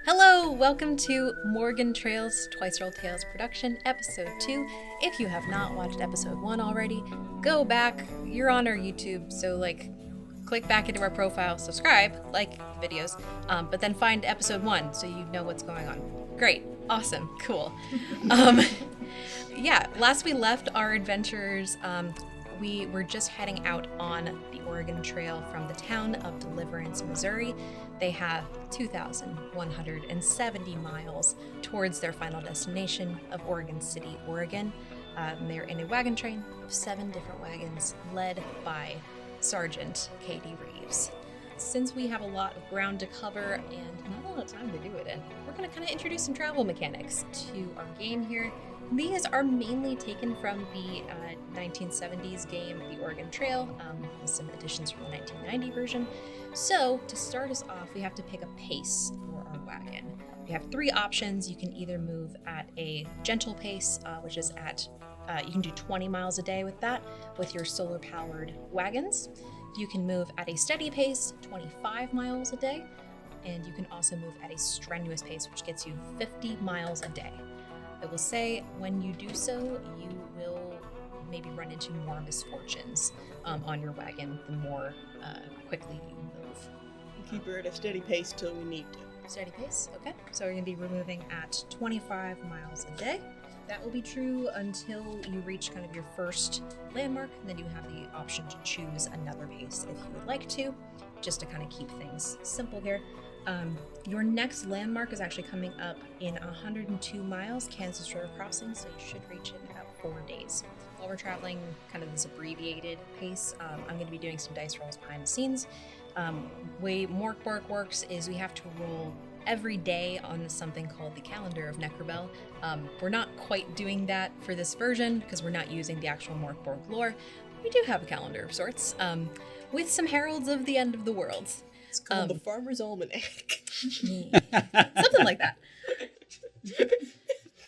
Hello, welcome to Möregon Trail's Twice Rolled Tales production, episode 2. If you have not watched episode 1 already, go back. You're on our YouTube, so click back into our profile, subscribe, like the videos, but then find episode 1 so you know what's going on. Great, awesome, cool. Last we left our adventurers, we were just heading out on the Möregon Trail from the town of Deliverance, Missouri. They have 2,170 miles towards their final destination of Oregon City, Oregon. They're in a wagon train of 7 different wagons led by Sergeant Katie Reeves. Since we have a lot of ground to cover and not a lot of time to do it in, we're going to kind of introduce some travel mechanics to our game here. These are mainly taken from the 1970s game, The Möregon Trail, with some additions from the 1990 version. So, to start us off, we have to pick a pace for our wagon. We have 3 options. You can either move at a gentle pace, which is at, you can do 20 miles a day with that, with your solar-powered wagons. You can move at a steady pace, 25 miles a day, and you can also move at a strenuous pace, which gets you 50 miles a day. I will say, when you do so, you will maybe run into more misfortunes on your wagon the more quickly you move. Keep her at a steady pace till we need to. Steady pace, okay. So we're going to be moving at 25 miles a day. That will be true until you reach kind of your first landmark, and then you have the option to choose another pace if you would like to, just to kind of keep things simple here. Your next landmark is actually coming up in 102 miles, Kansas River Crossing, so you should reach it in about 4 days. While we're traveling kind of this abbreviated pace, I'm going to be doing some dice rolls behind the scenes. Way MÖRK BORG works is we have to roll every day on something called the Calendar of Necrobell. We're not quite doing that for this version because we're not using the actual MÖRK BORG lore. We do have a calendar of sorts, with some heralds of the end of the world. It's called the Farmer's Almanac. Something like that.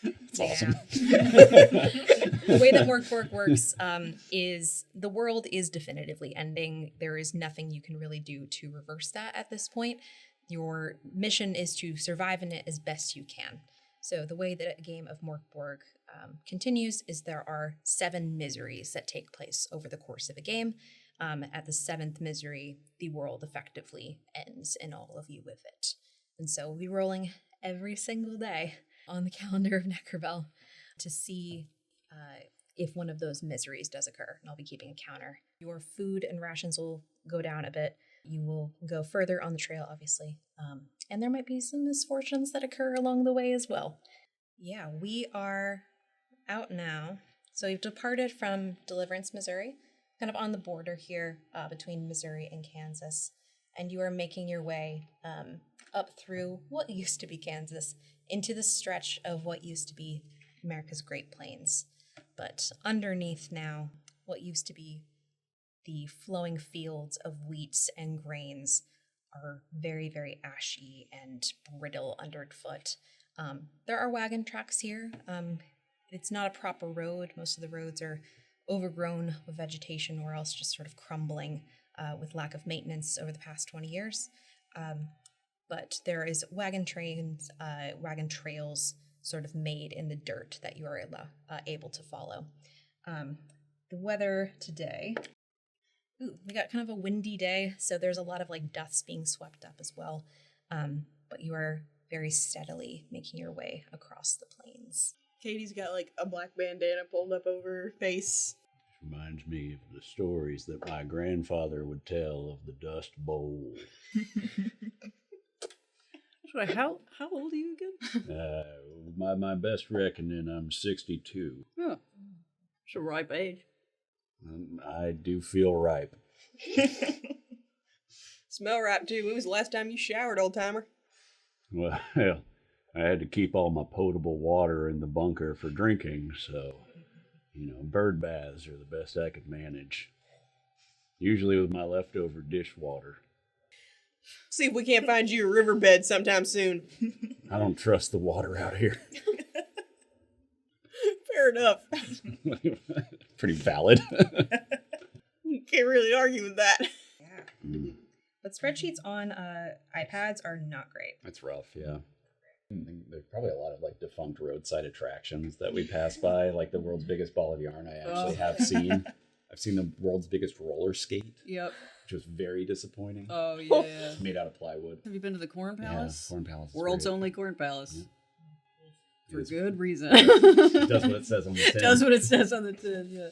It's awesome. The way that MÖRK BORG works is the world is definitively ending. There is nothing you can really do to reverse that at this point. Your mission is to survive in it as best you can. So the way that a game of MÖRK BORG continues is there are 7 miseries that take place over the course of a game. At the 7th misery, the world effectively ends and all of you with it. And so we'll be rolling every single day on the Calendar of Necrobell to see if one of those miseries does occur. And I'll be keeping a counter. Your food and rations will go down a bit. You will go further on the trail, obviously. And there might be some misfortunes that occur along the way as well. Yeah, we are out now. So we've departed from Deliverance, Missouri, kind of on the border here between Missouri and Kansas. And you are making your way up through what used to be Kansas into the stretch of what used to be America's Great Plains. But underneath now, what used to be the flowing fields of wheats and grains are very, very ashy and brittle underfoot. There are wagon tracks here. It's not a proper road. Most of the roads are overgrown with vegetation or else just sort of crumbling with lack of maintenance over the past 20 years. But there is wagon trails sort of made in the dirt that you are able to follow. The weather today, we got kind of a windy day, so there's a lot of dust being swept up as well. But you are very steadily making your way across the plains. Katie's got a black bandana pulled up over her face. Reminds me of the stories that my grandfather would tell of the Dust Bowl. Sorry, how old are you again? By my best reckoning, I'm 62. Oh, it's a ripe age. I do feel ripe. Smell ripe, too. When was the last time you showered, old-timer? Well, I had to keep all my potable water in the bunker for drinking, so, bird baths are the best I could manage. Usually with my leftover dishwater. See if we can't find you a riverbed sometime soon. I don't trust the water out here. Fair enough. Pretty valid. You can't really argue with that. But spreadsheets on iPads are not great. That's rough, yeah. There's probably a lot of like defunct roadside attractions that we pass by, like the world's biggest ball of yarn. I actually have seen. I've seen the world's biggest roller skate, Yep. which was very disappointing. Oh, yeah. Made out of plywood. Have you been to the Corn Palace? Yeah, Corn Palace. is World's great. only Corn Palace. Yeah. For It's- good reason. It does what it says on the tin. Does what it says on the tin, yeah.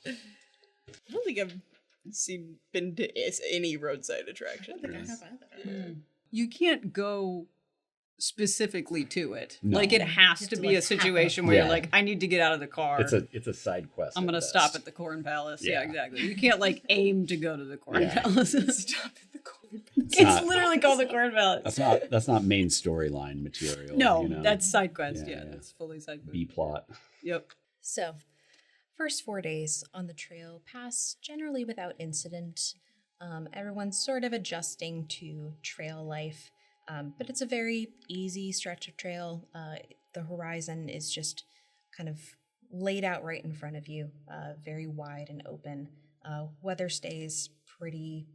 I don't think I've been to any roadside attraction. I have either. You can't go specifically to it. No. Like, it has You to have to, be like, a situation where Yeah. you're like, I need to get out of the car. It's a side quest. I'm at going to best. stop at the Corn Palace. Yeah, Yeah. exactly. You can't, like, aim to go to the Corn Yeah. Palace. Stop at the corner. It's not- literally called the Corn Palace. That's not main storyline material. No, you know? that's side quest. Yeah, Yeah, yeah. that's fully side quest. B plot. Yep. So, first 4 days on the trail pass generally without incident. Everyone's sort of adjusting to trail life, but it's a very easy stretch of trail. The horizon is just kind of laid out right in front of you, very wide and open. Weather stays pretty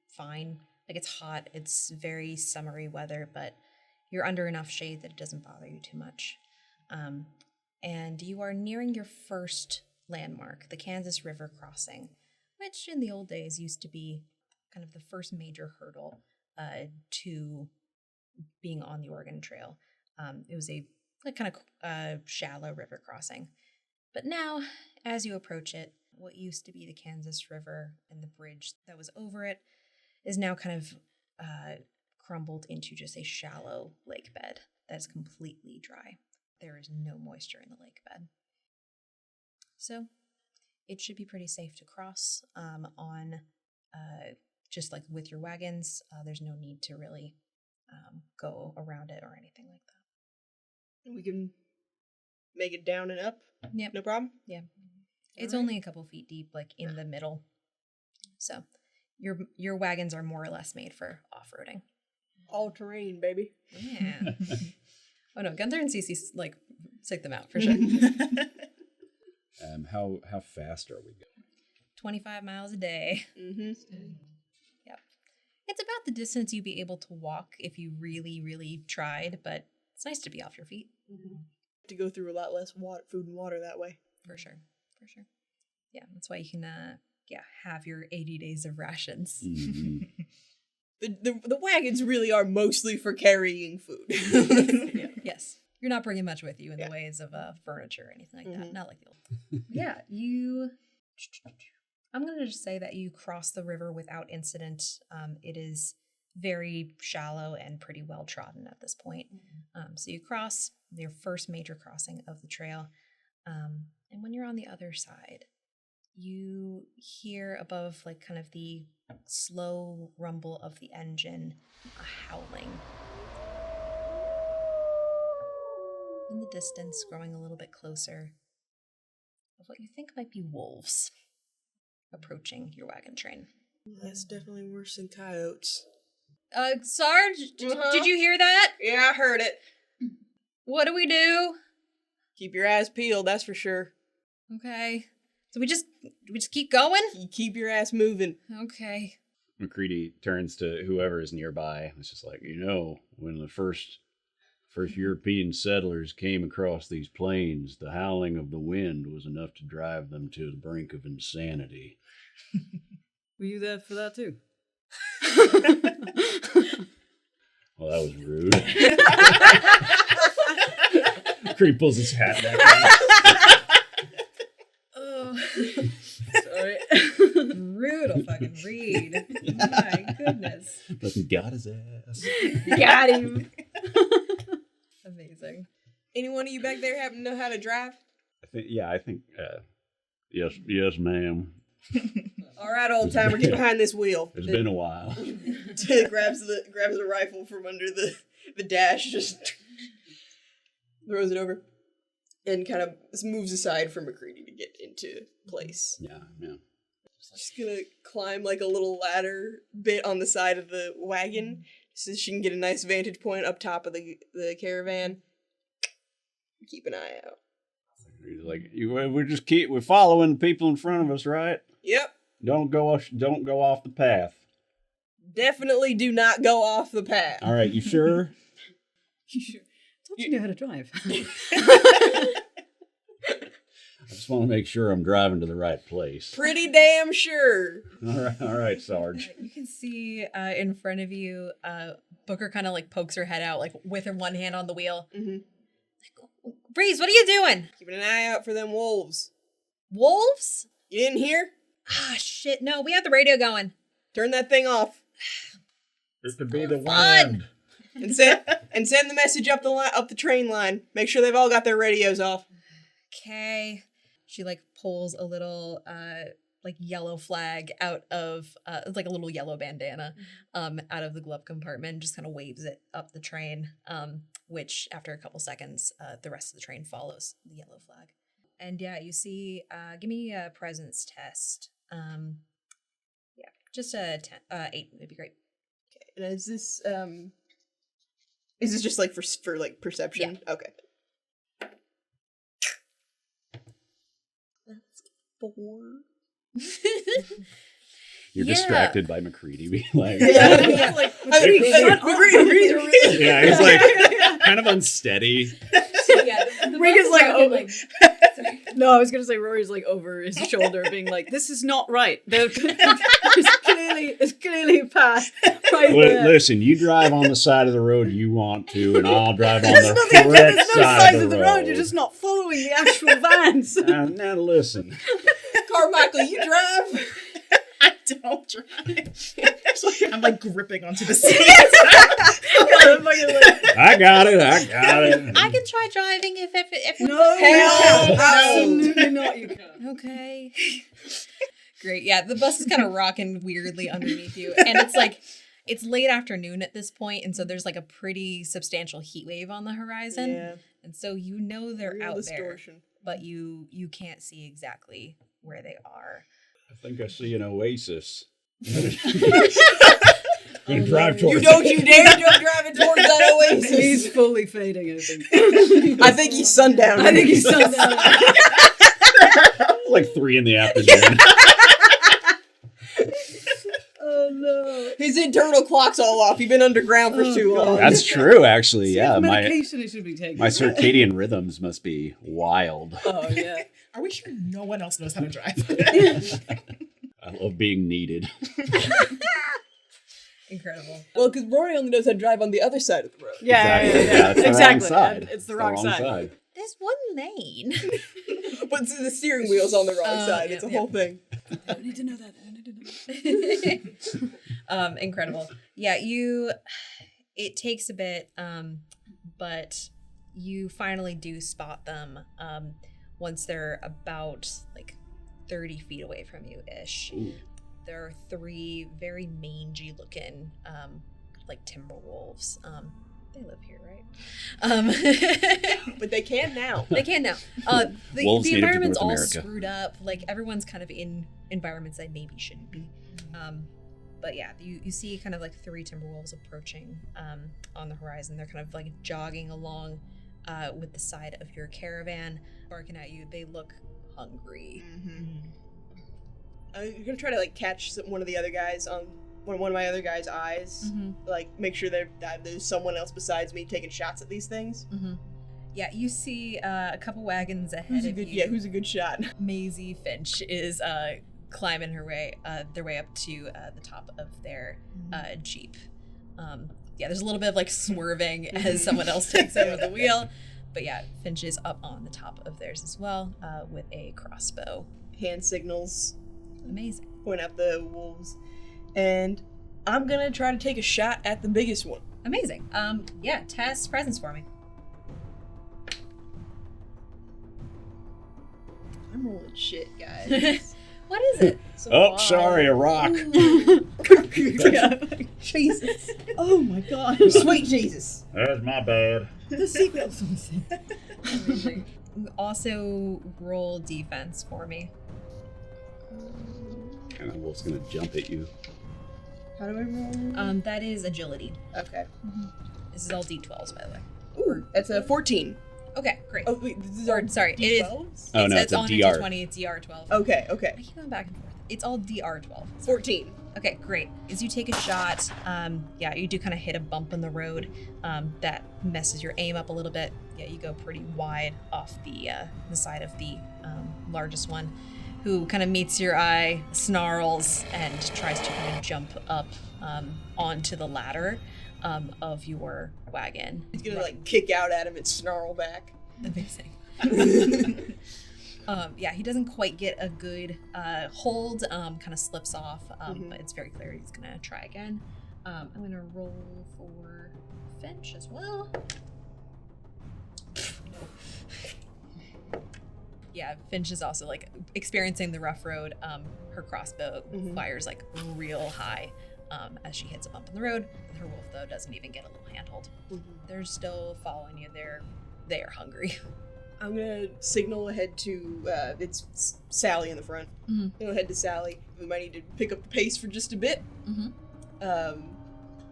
fine. Like, it's hot, it's very summery weather, but you're under enough shade that it doesn't bother you too much. And you are nearing your first landmark, the Kansas River crossing, which in the old days used to be kind of the first major hurdle to being on the Oregon Trail. It was a kind of shallow river crossing. But now, as you approach it, what used to be the Kansas River and the bridge that was over it is now kind of crumbled into just a shallow lake bed that's completely dry. There is no moisture in the lake bed. So it should be pretty safe to cross on just like with your wagons. There's no need to really go around it or anything like that. We can make it down and up. Yep. No problem. Yeah. It's Alright. only a couple feet deep, like in the middle. So your wagons are more or less made for off-roading. All terrain, baby. Yeah. Oh no, Gunther and Cece like stick them out for sure. How fast are we going? 25 miles a day. Mm-hmm. Yep. It's about the distance you'd be able to walk if you really, really tried, but it's nice to be off your feet. To go through a lot less food and water that way. For sure. For sure. Yeah, that's why you can have your 80 days of rations. Mhm. The wagons really are mostly for carrying food. Yes. You're not bringing much with you in Yeah. the ways of furniture or anything like that. Mhm. Not like the old. Yeah, I'm going to just say that you cross the river without incident. It is very shallow and pretty well trodden at this point. So you cross your first major crossing of the trail. And when you're on the other side, you hear above like kind of the slow rumble of the engine, a howling. In the distance, growing a little bit closer, of what you think might be wolves approaching your wagon train. That's definitely worse than coyotes. Sarge, did you hear that? Yeah, I heard it. What do we do? Keep your eyes peeled, that's for sure. Okay. So we just keep going? You keep your ass moving. Okay. McCready turns to whoever is nearby. It's just like, when the first European settlers came across these plains, the howling of the wind was enough to drive them to the brink of insanity. Were you there for that too? Well, that was rude. McCready pulls his hat back. Oh, Sorry. brutal fucking read. My goodness. But he got his ass. Got him. Amazing. Any one of you back there happen to know how to drive? I think, yes, ma'am. All right, old timer, get behind this wheel. It's been a while. grabs the rifle from under the dash, just throws it over, and kind of moves aside for McCready to get into place. Yeah. She's gonna climb like a little ladder bit on the side of the wagon so she can get a nice vantage point up top of the caravan. Keep an eye out. He's like, we're following the people in front of us, right? Yep. Don't go off the path. Definitely do not go off the path. All right, you sure? You sure? I thought you knew how to drive. I just want to make sure I'm driving to the right place. Pretty damn sure. All right, Sarge. You can see in front of you, Booker kind of like pokes her head out, like with her one hand on the wheel. Mm-hmm. Like, Breeze, what are you doing? Keeping an eye out for them wolves. Wolves? You didn't hear? Ah, shit, no, we have the radio going. Turn that thing off. It could be the Fun. wind. And send the message up the train line. Make sure they've all got their radios off. Okay. She like pulls a little like yellow flag out of it's like a little yellow bandana out of the glove compartment, just kind of waves it up the train, which after a couple seconds the rest of the train follows the yellow flag. And yeah, you see give me a presence test. Yeah, just a 8 would be great. And is this just like for like perception? Yeah. Okay. That's 4. You're Yeah. distracted by McCready being like, Yeah. Like, yeah, he's like kind of unsteady. So yeah, the Rig is like, broken, oh. sorry. No, I was gonna say Rory's like over his shoulder, being like, "This is not right. There's clearly a path right there." Listen, you drive on the side of the road you want to, and I'll drive on There's the nothing. correct There's no side sides of the road. You're just not following the actual vans. Now listen. Carmichael, you drive? I don't drive. I'm like gripping onto the seat. I got it. I can try driving if No, Hell no. absolutely not. You can't. Okay. Great. Yeah, the bus is kind of rocking weirdly underneath you. And it's like, it's late afternoon at this point, and so there's like a pretty substantial heat wave on the horizon. Yeah. And so you know they're Real out distortion. there, but you can't see exactly where they are. I think I see an oasis. Gonna drive towards You dare don't drive it towards that oasis. He's fully fading, I think. I think he's sundown. I think he's sundown. like 3 in the afternoon. Oh no. His internal clock's all off. He's been underground for too long. That's true, actually. Yeah, medication he should be taking. my circadian rhythms must be wild. Oh yeah. Are we sure no one else knows how to drive? I love being needed. Incredible. Well, because Rory only knows how to drive on the other side of the road. Yeah, it's the exactly. wrong side. It's the wrong side. There's one lane. But the steering wheel's on the wrong side. yeah, It's a yeah. whole thing. I need to know that. Incredible. Yeah, it takes a bit, but you finally do spot them once they're about like 30 feet away from you ish. Ooh. There are 3 very mangy looking like timber wolves. They live here, right? But they can now. They can now. The Wolves native to environment's North all America. screwed up. Like everyone's kind of in environments that maybe shouldn't be. But yeah, you see kind of like 3 timber wolves approaching on the horizon. They're kind of like jogging along with the side of your caravan, barking at you. They look hungry. You're gonna try to like catch one of the other guys on one of my other guys' eyes. Like make sure that there's someone else besides me taking shots at these things. Yeah, you see a couple wagons ahead of you. Yeah, who's a good shot? Maisie Finch is climbing their way up to the top of their Jeep. Yeah, there's a little bit of like swerving as someone else takes over the wheel. But yeah, Finch is up on the top of theirs as well with a crossbow. Hand signals, Amazing. point out the wolves, and I'm gonna try to take a shot at the biggest one. Amazing. Yeah, test presence for me. I'm rolling shit, guys. What is it? Oh, sorry, a rock. Jesus. Oh my god. Sweet Jesus. That's my bad. The seatbelt's on the thing. Also, roll defense for me. And the wolf's gonna jump at you. How do I roll? That is agility. Okay. This is all D12s, by the way. Ooh, that's a 14. Okay, great. Oh wait, this is Sorry, it is. D12s? Oh, no, it's a on DR. D20, it's DR12. Okay. I keep going back and forth. It's all DR12. 14. Okay, great. As you take a shot, you do kind of hit a bump in the road that messes your aim up a little bit. Yeah, you go pretty wide off the side of the largest one, who kind of meets your eye, snarls, and tries to kind of jump up onto the ladder of your wagon. He's gonna like kick out at him and snarl back. Amazing. He doesn't quite get a good hold, kind of slips off, but it's very clear he's gonna try again. I'm gonna roll for Finch as well. Yeah, Finch is also like experiencing the rough road. Her crossbow fires like real high as she hits a bump in the road. Her wolf though doesn't even get a little handhold. They're still following you. They are hungry. I'm gonna signal ahead to it's Sally in the front. Go ahead to Sally. We might need to pick up the pace for just a bit.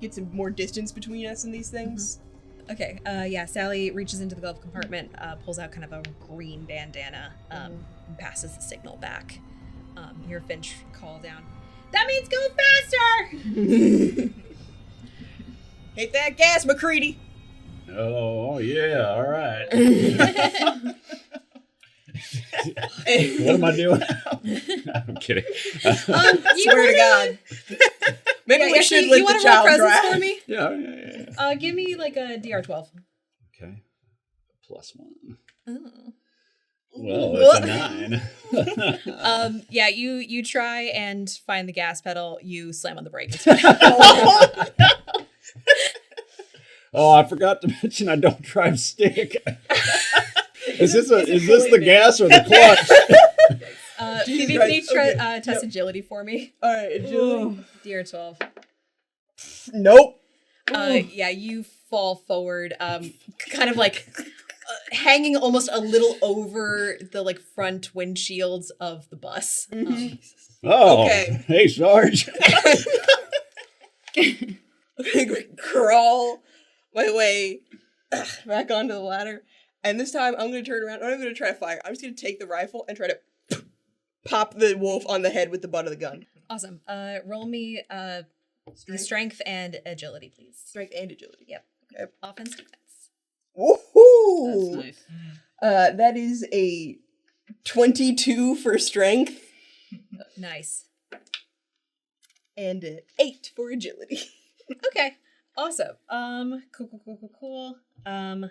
Get some more distance between us and these things. Okay, Sally reaches into the glove compartment, pulls out kind of a green bandana, and passes the signal back. You hear Finch call down, "That means go faster!" Hit that gas, McCready! Oh, yeah, all right. What am I doing? I'm kidding. Swear to God. Maybe we should let the child drive. For me? Yeah. Give me like a DR12. Okay. +1. Oh. Well, it's a 9. You try and find the gas pedal. You slam on the brake. Oh, I forgot to mention I don't drive stick. Is this the gas or the clutch? Phoebe, can you test agility for me? All right, agility. DR12. Nope. You fall forward, kind of like hanging almost a little over the like front windshields of the bus. Okay. Hey, Sarge. I'm gonna crawl my way back onto the ladder, and this time I'm gonna turn around. I'm not even gonna try to fire. I'm just gonna take the rifle and try to pop the wolf on the head with the butt of the gun. Awesome. Roll me strength and agility, please. Strength and agility. Yep. Okay. Offense, defense. Woohoo! That's nice. That is a 22 for strength Nice. and an 8 for agility. Okay. Awesome. Cool. And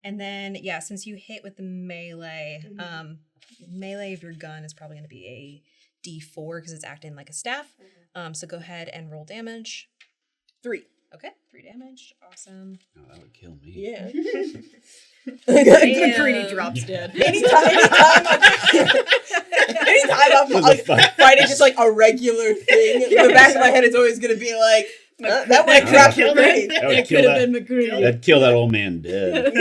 then since you hit with the melee, melee of your gun is probably going to be a D4 because it's acting like a staff. So go ahead and roll damage. 3. Okay, 3 damage. Awesome. Oh, that would kill me. Yeah. McCready drops dead. Anytime I'm fighting just like a regular thing, in the back of my head it's always going to be like, that would have dropped your brain. That could have been McCready. That'd kill that old man dead.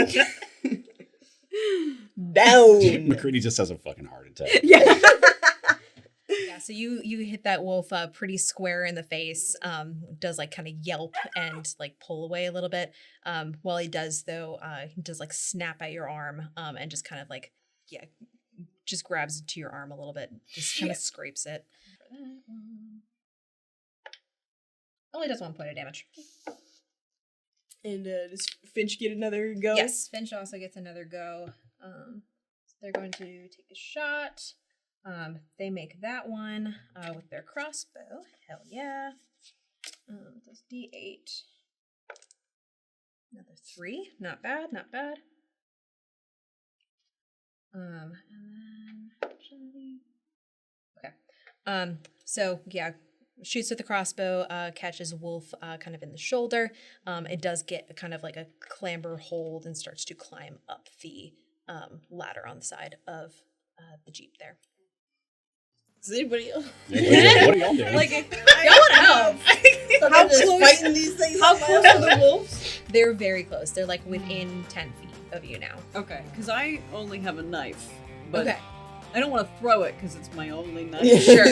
Down. McCready just has a fucking heart attack. Yeah, so you hit that wolf pretty square in the face. Does like kind of yelp and like pull away a little bit. While he does though, he does like snap at your arm and just kind of like just grabs into your arm a little bit, just kind of scrapes it. Only does 1 point of damage. And does Finch get another go? Yes, Finch also gets another go. So they're going to take a shot. They make that one with their crossbow. Hell yeah. Does D8. Another 3. Not bad. And then actually, okay. Shoots with the crossbow, catches Wolf kind of in the shoulder. It does get kind of like a clamber hold and starts to climb up the ladder on the side of the Jeep there. Is anybody else? What are y'all doing? Like, y'all want to help. How close? Fighting these things. How close are the wolves? They're very close. They're like within 10 feet of you now. Okay, because I only have a knife, but Okay. I don't want to throw it because it's my only knife. Sure.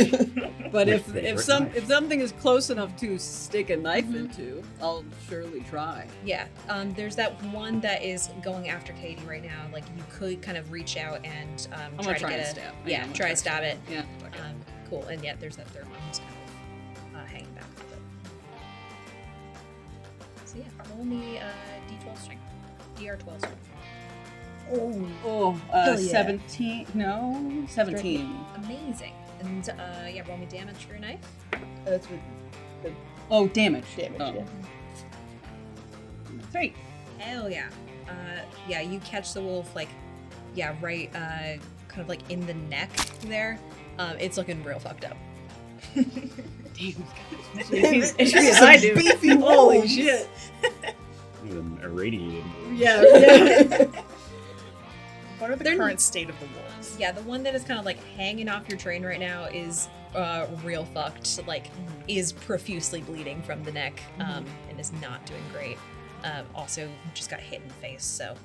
But My if favorite if something is close enough to stick a knife into, I'll surely try. Yeah. There's that one that is going after Katie right now. Like you could kind of reach out and I'm try gonna to try get and a stab. yeah, I'm gonna try to stab it. Yeah. Cool. And yet there's that third one who's kind of hanging back a little bit. So yeah, roll me D12 strength. DR12 strength. Oh, Hell yeah. 17. No, 17. Amazing. And yeah, roll me damage for your knife. That's with Oh, damage. damage. Oh. Yeah. 3. Hell yeah. Yeah, you catch the wolf like, yeah, right, kind of like in the neck there. It's looking real fucked up. Damn, he's as I do. Beefy Holy wolves. shit. Even irradiated. Yeah. What are the They're- current state of the wolves? Yeah, the one that is kind of like hanging off your train right now is real fucked. Like, is profusely bleeding from the neck, and is not doing great. Also, just got hit in the face, so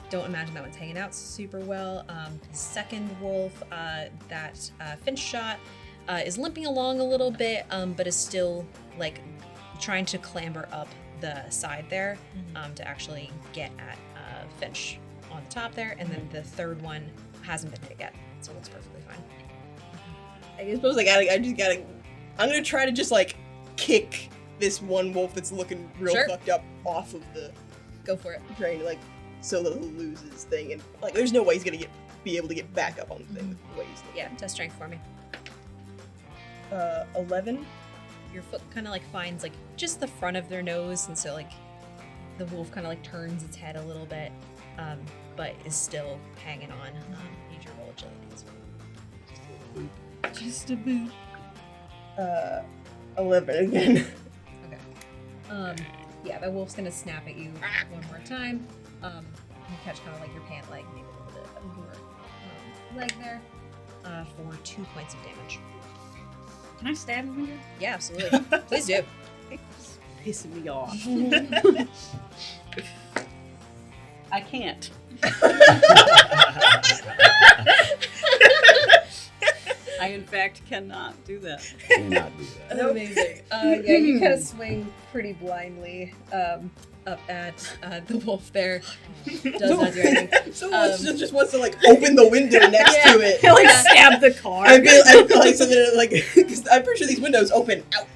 don't imagine that one's hanging out super well. The second wolf that Finch shot is limping along a little bit, but is still like trying to clamber up the side there to actually get at Finch on the top there. And then the third one hasn't been hit yet, so it looks perfectly fine. I suppose I'm gonna try to just like kick this one wolf that's looking real Sure. fucked up off of the Go for it. train, like so that he'll lose his thing, and like there's no way he's gonna be able to get back up on the thing with the way he's Yeah, test strength for me. 11. Your foot kind of like finds like just the front of their nose, and so like the wolf kind of like turns its head a little bit, but is still hanging on. Need your roll agility as well. Just a boot. 11 again. Okay. Yeah, the wolf's gonna snap at you one more time. You catch kind of like your pant leg, maybe a little bit of your leg there, for 2 points of damage. Can I stab him again? Yeah, absolutely. Please do. It's pissing me off. I can't. I, in fact, cannot do that. Cannot do that. Amazing. Yeah, you kind of swing pretty blindly up at the wolf there. Does not do anything. Someone just wants to like open the window next to it. I like stab the car. I feel like so that like because I'm pretty sure these windows open out.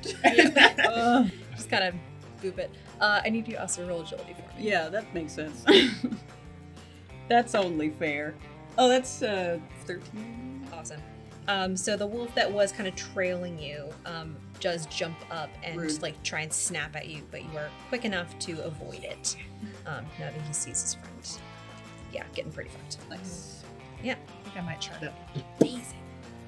Just kind of boop it. I need you to also roll agility for me. Yeah, that makes sense. That's only fair. Oh, that's 13. Awesome. So the wolf that was kind of trailing you does jump up and Rude. like try and snap at you, but you are quick enough to avoid it. Now that he sees his friend. Yeah, getting pretty fucked. Nice. Yeah. I think I might try to Amazing.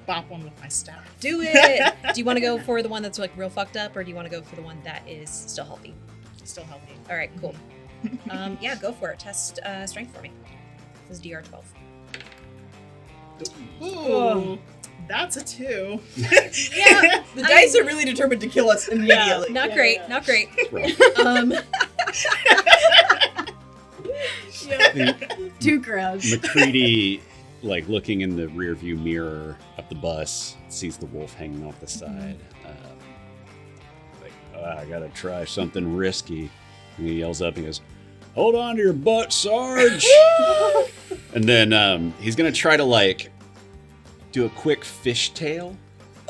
bop one with my staff. Do it! Do you want to go for the one that's like real fucked up, or do you want to go for the one that is still healthy? Still healthy. All right, cool. Yeah, go for it. Test strength for me. This is DR12. Ooh, that's a 2. Yeah, The dice are really determined to kill us immediately. not Yeah, great, yeah. not great. Right. The- 2 crowds. McCready, like looking in the rear view mirror of the bus, sees the wolf hanging off the side. I gotta try something risky. And he yells up and goes, "Hold on to your butt, Sarge!" And then he's gonna try to like do a quick fishtail.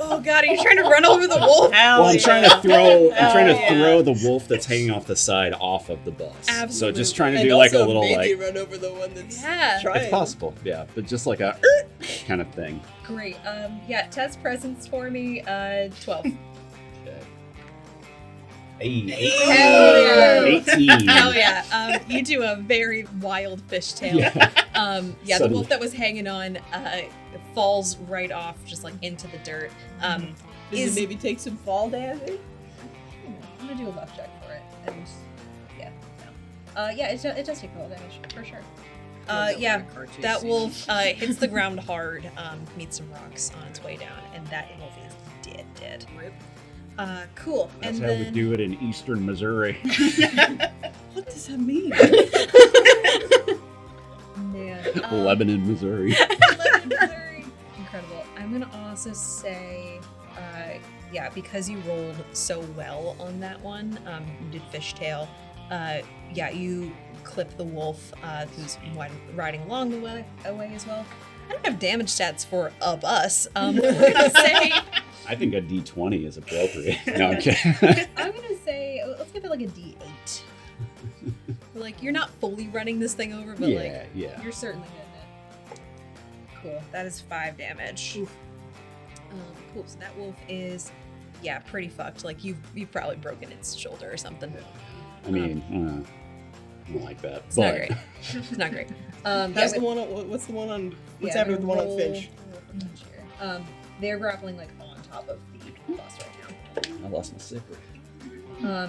Oh god, are you trying to run over the wolf? Hell Well, I'm yeah. trying to throw. I'm trying to yeah. throw the wolf that's hanging off the side off of the bus. So Absolutely. just trying to And do like a also little maybe like. run over the one that's Yeah. trying. It's possible, yeah, but just like a kind of thing. Great. Yeah, test presence for me. 12. Hey, Hell yeah. 18. Hell yeah. You do a very wild fishtail. Yeah. The Suddenly. wolf that was hanging on falls right off, just like into the dirt. Does Is- it maybe take some fall damage? I'm gonna do a luck check for it. And yeah, no. Yeah, it does take fall damage for sure. Yeah, that wolf hits the ground hard, meets some rocks on its way down, and that wolf is dead. Cool. That's and how then we do it in eastern Missouri. What does that mean? man, Lebanon, Missouri. Lebanon, Missouri. Incredible. I'm gonna also say, yeah, because you rolled so well on that one, you did fishtail. Yeah, you clip the wolf who's riding along the way away as well. I don't have damage stats for a bus. We're gonna say I think a D20 is appropriate. No, I'm kidding. I'm gonna say let's give it like a D8. Like you're not fully running this thing over, but yeah. you're certainly getting it. Cool. That is 5 damage. Cool. So that wolf is pretty fucked. Like you've probably broken its shoulder or something. I mean, I don't like that. It's not great. It's not great. That's the one. What's the one on? What's happening with the one on Finch? They're grappling like on top of the boss right I lost my zipper. now.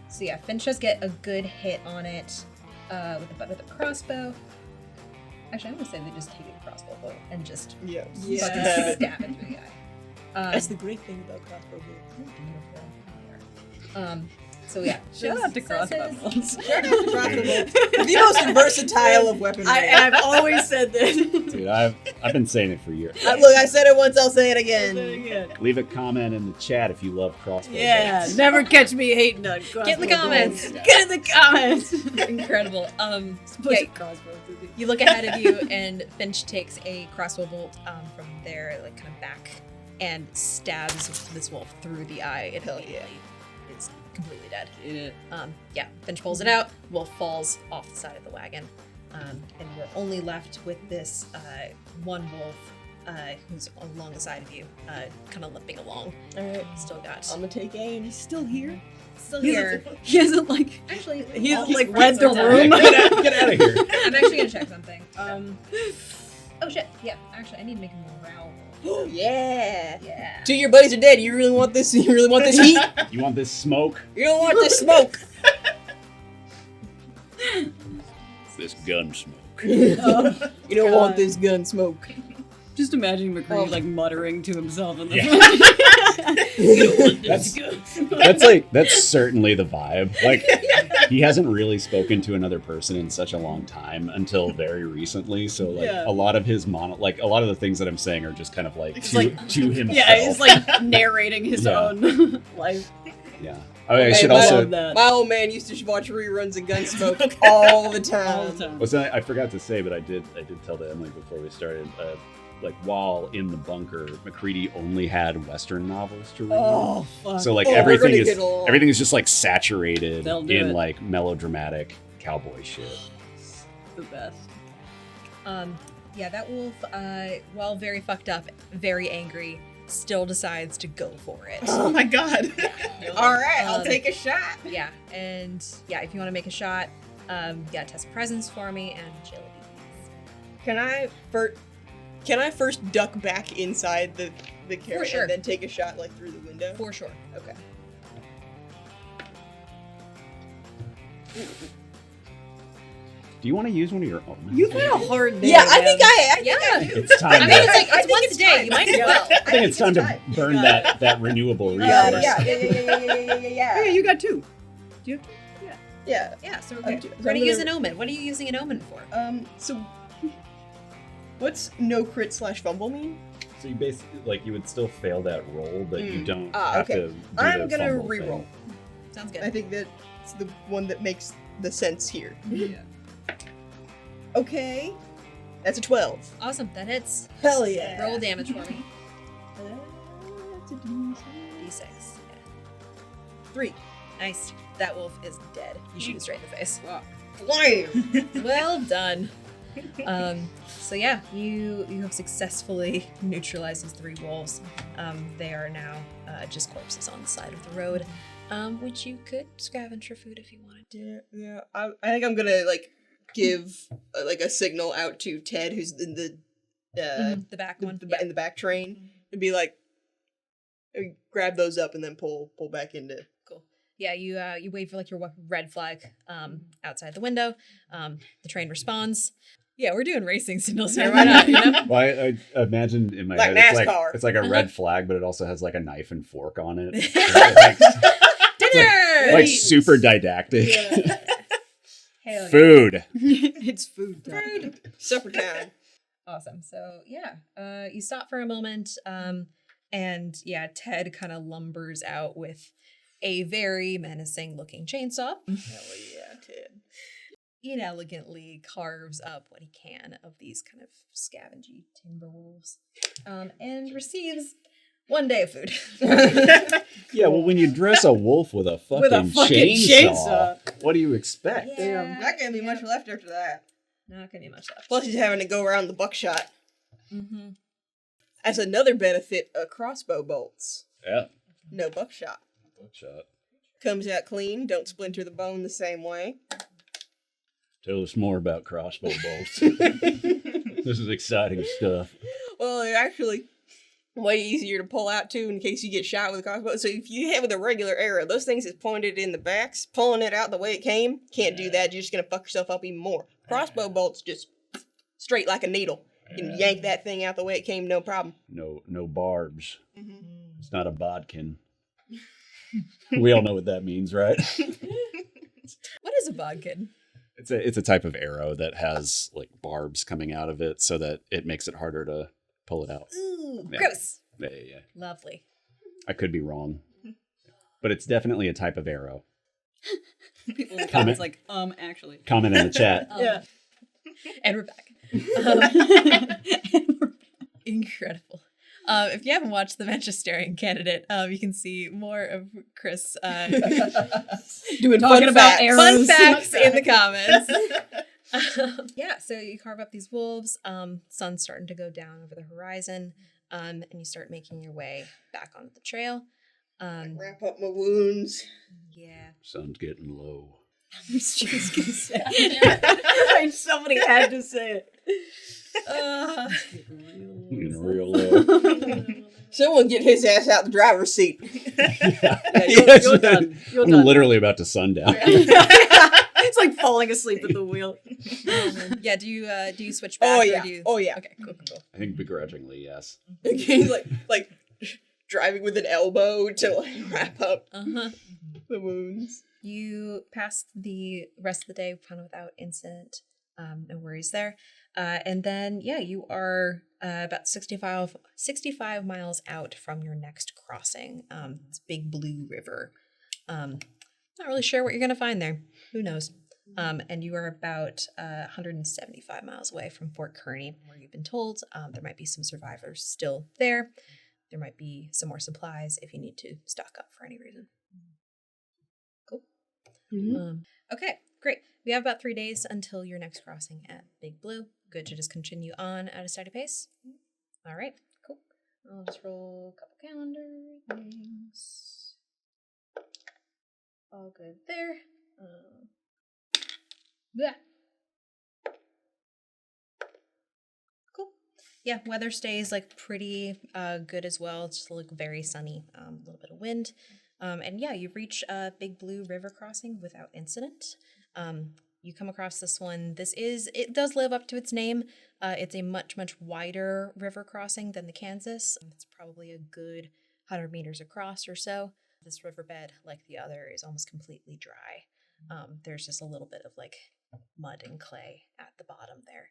So yeah, Finch does get a good hit on it with the butt of the crossbow. Actually, I'm gonna say they just take a crossbow bolt and just fucking Yeah. stab it through the eye. That's the great thing about crossbow bolts. So yeah, Shout out to crossbow bolts. Crossbow bolts. The most versatile of weaponry. And I've always said this. Dude, I've been saying it for years. Look, I said it once. I'll say it again. Leave a comment in the chat if you love crossbow Yeah, bolts. never catch me hating on crossbow Get in the comments. bolts. Get in the comments. Incredible. Push Yeah, crossbow through the- you look ahead of you, and Finch takes a crossbow bolt from their like kind of back and stabs this wolf through the eye. It is completely dead. Finch pulls it out. Wolf falls off the side of the wagon, and we're only left with this one wolf who's along the side of you, kind of limping along. All right, Still got. I'm gonna take aim. He's still here. Still here. He hasn't like. Actually, He hasn't like right read the down. room. Get out of here. I'm actually gonna check something. Oh shit. Yeah. Actually, I need to make a morale roll. Yeah. Yeah. Two of your buddies are dead. You really want this? You really want this heat? You want this smoke? You don't want this smoke. This gun smoke. You don't want God. this gun smoke. Just imagining McCree Oh. like muttering to himself in the That's certainly the vibe. Like he hasn't really spoken to another person in such a long time until very recently. So like Yeah. a lot of his like a lot of the things that I'm saying are just kind of like It's to, like- to himself. Yeah, he's like narrating his Yeah. own life. Yeah. Oh, I Hey, should my also. love that. My old man used to watch reruns of Gunsmoke all the time. All the time. Well, so I forgot to say, but I did tell to Emily before we started. Like while in the bunker, McCready only had Western novels to read. Oh fuck. So like Oh, we're everything gonna is get along. everything is just like saturated They'll do in it. like melodramatic cowboy shit. The best. That wolf, while very fucked up, very angry, still decides to go for it. Oh my god. All right, I'll Um, take a shot. Yeah, and if you want to make a shot, test presence for me and agility, please. Can I first duck back inside the carriage sure. and then take a shot like through the window? For sure. Okay. Do you want to use one of your own? You've had a hard day. Yeah, I think man. I Yeah. It's time. I mean, to- it's like I it's think once a day. You might as well. I think it's time to burn that renewable Yeah, resource. Yeah, you got two. Do you have two? Yeah. Yeah, so Okay. we're So gonna I'm use gonna- an omen. What are you using an omen for? So what's no crit / fumble mean? So you basically like you would still fail that roll, but you don't have okay. to. Do I'm the gonna fumble reroll. thing. Sounds good. I think that's the one that makes the sense here. Yeah. Okay. That's a 12. Awesome. That hits. Hell yeah. Roll damage for me. That's a D6. D6. Yeah. 3. Nice. That wolf is dead. You shoot it straight in the face. Blam! Well done. You have successfully neutralized these 3 wolves. They are now just corpses on the side of the road, which you could scavenge for food if you wanted. Yeah. I think I'm gonna like give like a signal out to Ted, who's in the The back one. in the back train, and be like, grab those up and then pull back into. Cool. Yeah, you wave for like your red flag outside the window. The train responds. Yeah, we're doing racing signals here. Why not? You know? Well, I imagine in my Like head NASCAR. it's like a red flag, but it also has like a knife and fork on it. Dinner. like super didactic. Hell yeah. Food. It's food time. Supper time. Awesome. So you stop for a moment, and Ted kind of lumbers out with a very menacing looking chainsaw. Hell yeah, Ted. inelegantly carves up what he can of these kind of scavengy timber wolves, and receives 1 day of food. Yeah, well, when you dress a wolf with a fucking, chainsaw, what do you expect? Damn, not gonna be much left after that. Not gonna be much left. Plus, he's having to go around the buckshot. Mm-hmm. As another benefit, crossbow bolts. Yeah. No buckshot. Buckshot. Comes out clean. Don't splinter the bone the same way. Tell us more about crossbow bolts. This is exciting stuff. Well, they're actually way easier to pull out too, in case you get shot with a crossbow. So if you have with a regular arrow, those things is pointed in the backs, pulling it out the way it came. Can't do that. You're just gonna fuck yourself up even more. Crossbow bolts just straight like a needle. You can yank that thing out the way it came, no problem. No barbs. Mm-hmm. It's not a bodkin. We all know what that means, right? What is a bodkin? It's a type of arrow that has like barbs coming out of it, so that it makes it harder to pull it out. Ooh, Yeah. gross. Yeah. Lovely. I could be wrong, but it's definitely a type of arrow. People in the comments like, actually. Comment in the chat. Yeah. And we're back. Incredible. If you haven't watched The Manchesterian Candidate, you can see more of Chris Doing Talking fun about facts. arrows. fun facts in the comments. Yeah, so you carve up these wolves. Sun's starting to go down over the horizon, and you start making your way back onto the trail. Wrap up my wounds. Yeah. Sun's getting low. I was just gonna say. Somebody had to say it. Getting real low. Someone get his ass out the driver's seat. You're done. You're I'm done. literally about to sundown. It's like falling asleep at the wheel. Yeah. Do you switch back? Oh or yeah. do you... Oh yeah. Okay. Cool. I think begrudgingly, yes. He's like driving with an elbow to like wrap up Uh-huh. the wounds. You pass the rest of the day kind of without incident, no worries there. And then, yeah, you are about 65 miles out from your next crossing. It's Big Blue River. Not really sure what you're going to find there. Who knows? And you are about 175 miles away from Fort Kearney, where you've been told there might be some survivors still there. There might be some more supplies if you need to stock up for any reason. Cool. Mm-hmm. Okay, great. We have about 3 days until your next crossing at Big Blue. Good to just continue on at a steady pace. All right, cool. I'll just roll a couple calendar things. All good there. Yeah. Cool. Yeah, weather stays like pretty good as well. It's just like very sunny, a little bit of wind. And yeah, you reach Big Blue River crossing without incident. You come across this one. It does live up to its name. It's a much, much wider river crossing than the Kansas. It's probably a good 100 meters across or so. This riverbed, like the other, is almost completely dry. There's just a little bit of like mud and clay at the bottom there.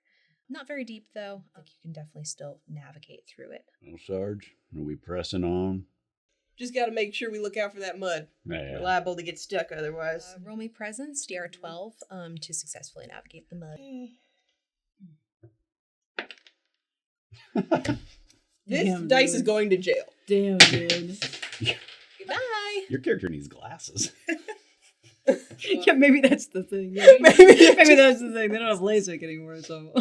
Not very deep though. Like you can definitely still navigate through it. Well, Sarge, are we pressing on? Just got to make sure we look out for that mud. Yeah. We're liable to get stuck otherwise. Roll me presence, DR12, to successfully navigate the mud. This Damn, dice dude. is going to jail. Damn, dude. Goodbye. Your character needs glasses. Yeah, maybe that's the thing. Yeah. Maybe that's the thing. They don't have LASIK anymore, so.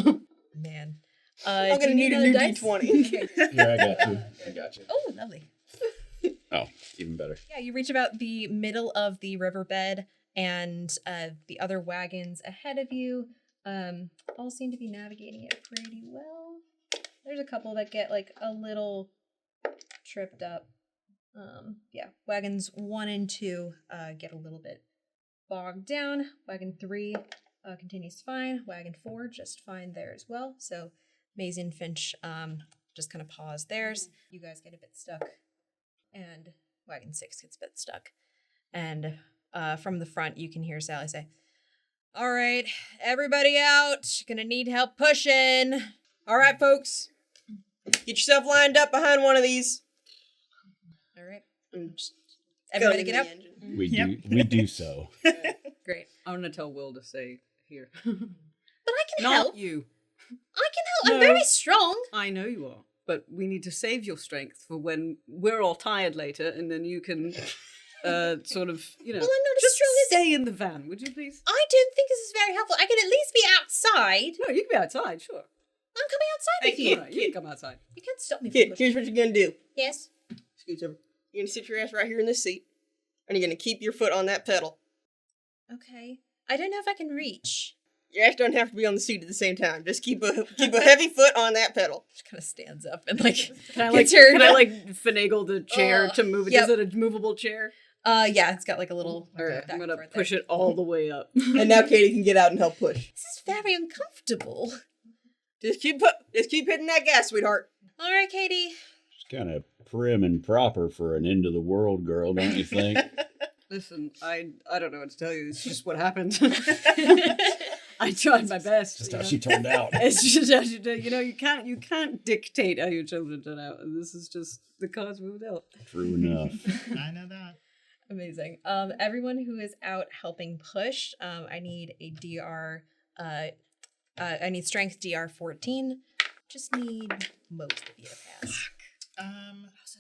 Man. I'm do going to you need a another new dice? D20. Here, I got you. Oh, lovely. Oh, even better. Yeah, you reach about the middle of the riverbed, and the other wagons ahead of you all seem to be navigating it pretty well. There's a couple that get like a little tripped up. Yeah, wagons 1 and 2 get a little bit bogged down. Wagon 3 continues fine. Wagon 4 just fine there as well. So Maisie and Finch just kind of pause theirs. You guys get a bit stuck. And wagon 6 gets a bit stuck. And from the front, you can hear Sally say, "All right, everybody out. Gonna need help pushing." All right, folks. Get yourself lined up behind one of these. All right. And just Everybody gun get in up. the engine. We do so. Great. I'm going to tell Will to say, here. But I can Not help. you. I can help. I'm No. very strong. I know you are, but we need to save your strength for when we're all tired later, and then you can sort of, Well, I'm not as just strong as stay in the van, would you please? I don't think this is very helpful. I can at least be outside. No, you can be outside, sure. I'm coming outside with Hey, you. All right, you can come outside. You can't stop me. Kid, From here's what you're gonna do. Yes. Scooch over. You're gonna sit your ass right here in this seat, and you're gonna keep your foot on that pedal. Okay. I don't know if I can reach. Your ass don't have to be on the seat at the same time. Just keep a heavy foot on that pedal. She kind of stands up and like. Can I gets her- can I finagle the chair to move it? Yep. Is it a movable chair? Yeah, it's got like a little. All right, back I'm gonna part push there. it all the way up. And now Katie can get out and help push. This is very uncomfortable. Just keep hitting that gas, sweetheart. All right, Katie. It's kind of prim and proper for an end of the world girl, don't you think? Listen, I don't know what to tell you. It's just what happened. I tried my best. Just you how know? she turned out. It's just how you do. You can't dictate how your children turn out, and this is just the cards we were dealt. True enough. I know that. Amazing. Everyone who is out helping push, I need a DR. I need strength DR 14. Just need most of you to pass. How's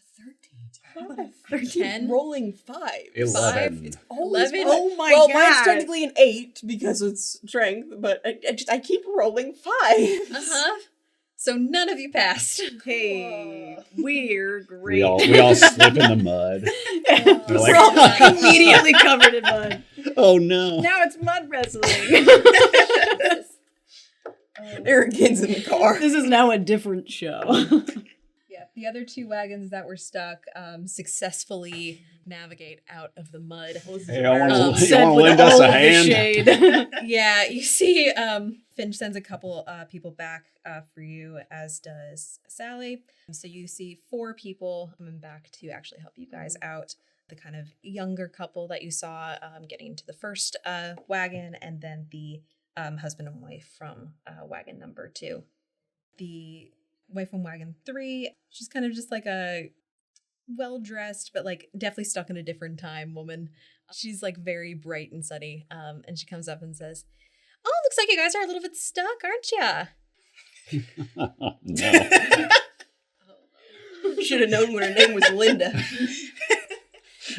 a 13? 10. Rolling 5. 11. It's always 11? Oh my well, god! mine's technically an 8 because it's strength, but I keep rolling 5. Uh-huh. So none of you passed. Hey, we're great. We all slip in the mud. We're We're all like, immediately covered in mud. oh no. Now it's mud wrestling. There are kids in the car. This is now a different show. Yeah, the other two wagons that were stuck successfully navigate out of the mud. Hey, I want Um, to Said with lend us all a of the hand. shade. Yeah, you see Finch sends a couple people back for you, as does Sally. So you see 4 people coming back to actually help you guys out. The kind of younger couple that you saw getting into the first wagon, and then the husband and wife from wagon number 2. The wife from wagon 3, she's kind of just like a well-dressed, but like definitely stuck in a different time woman. She's like very bright and sunny, and she comes up and says, "Oh, looks like you guys are a little bit stuck, aren't ya?" No. Should have known when her name was Linda. Oh,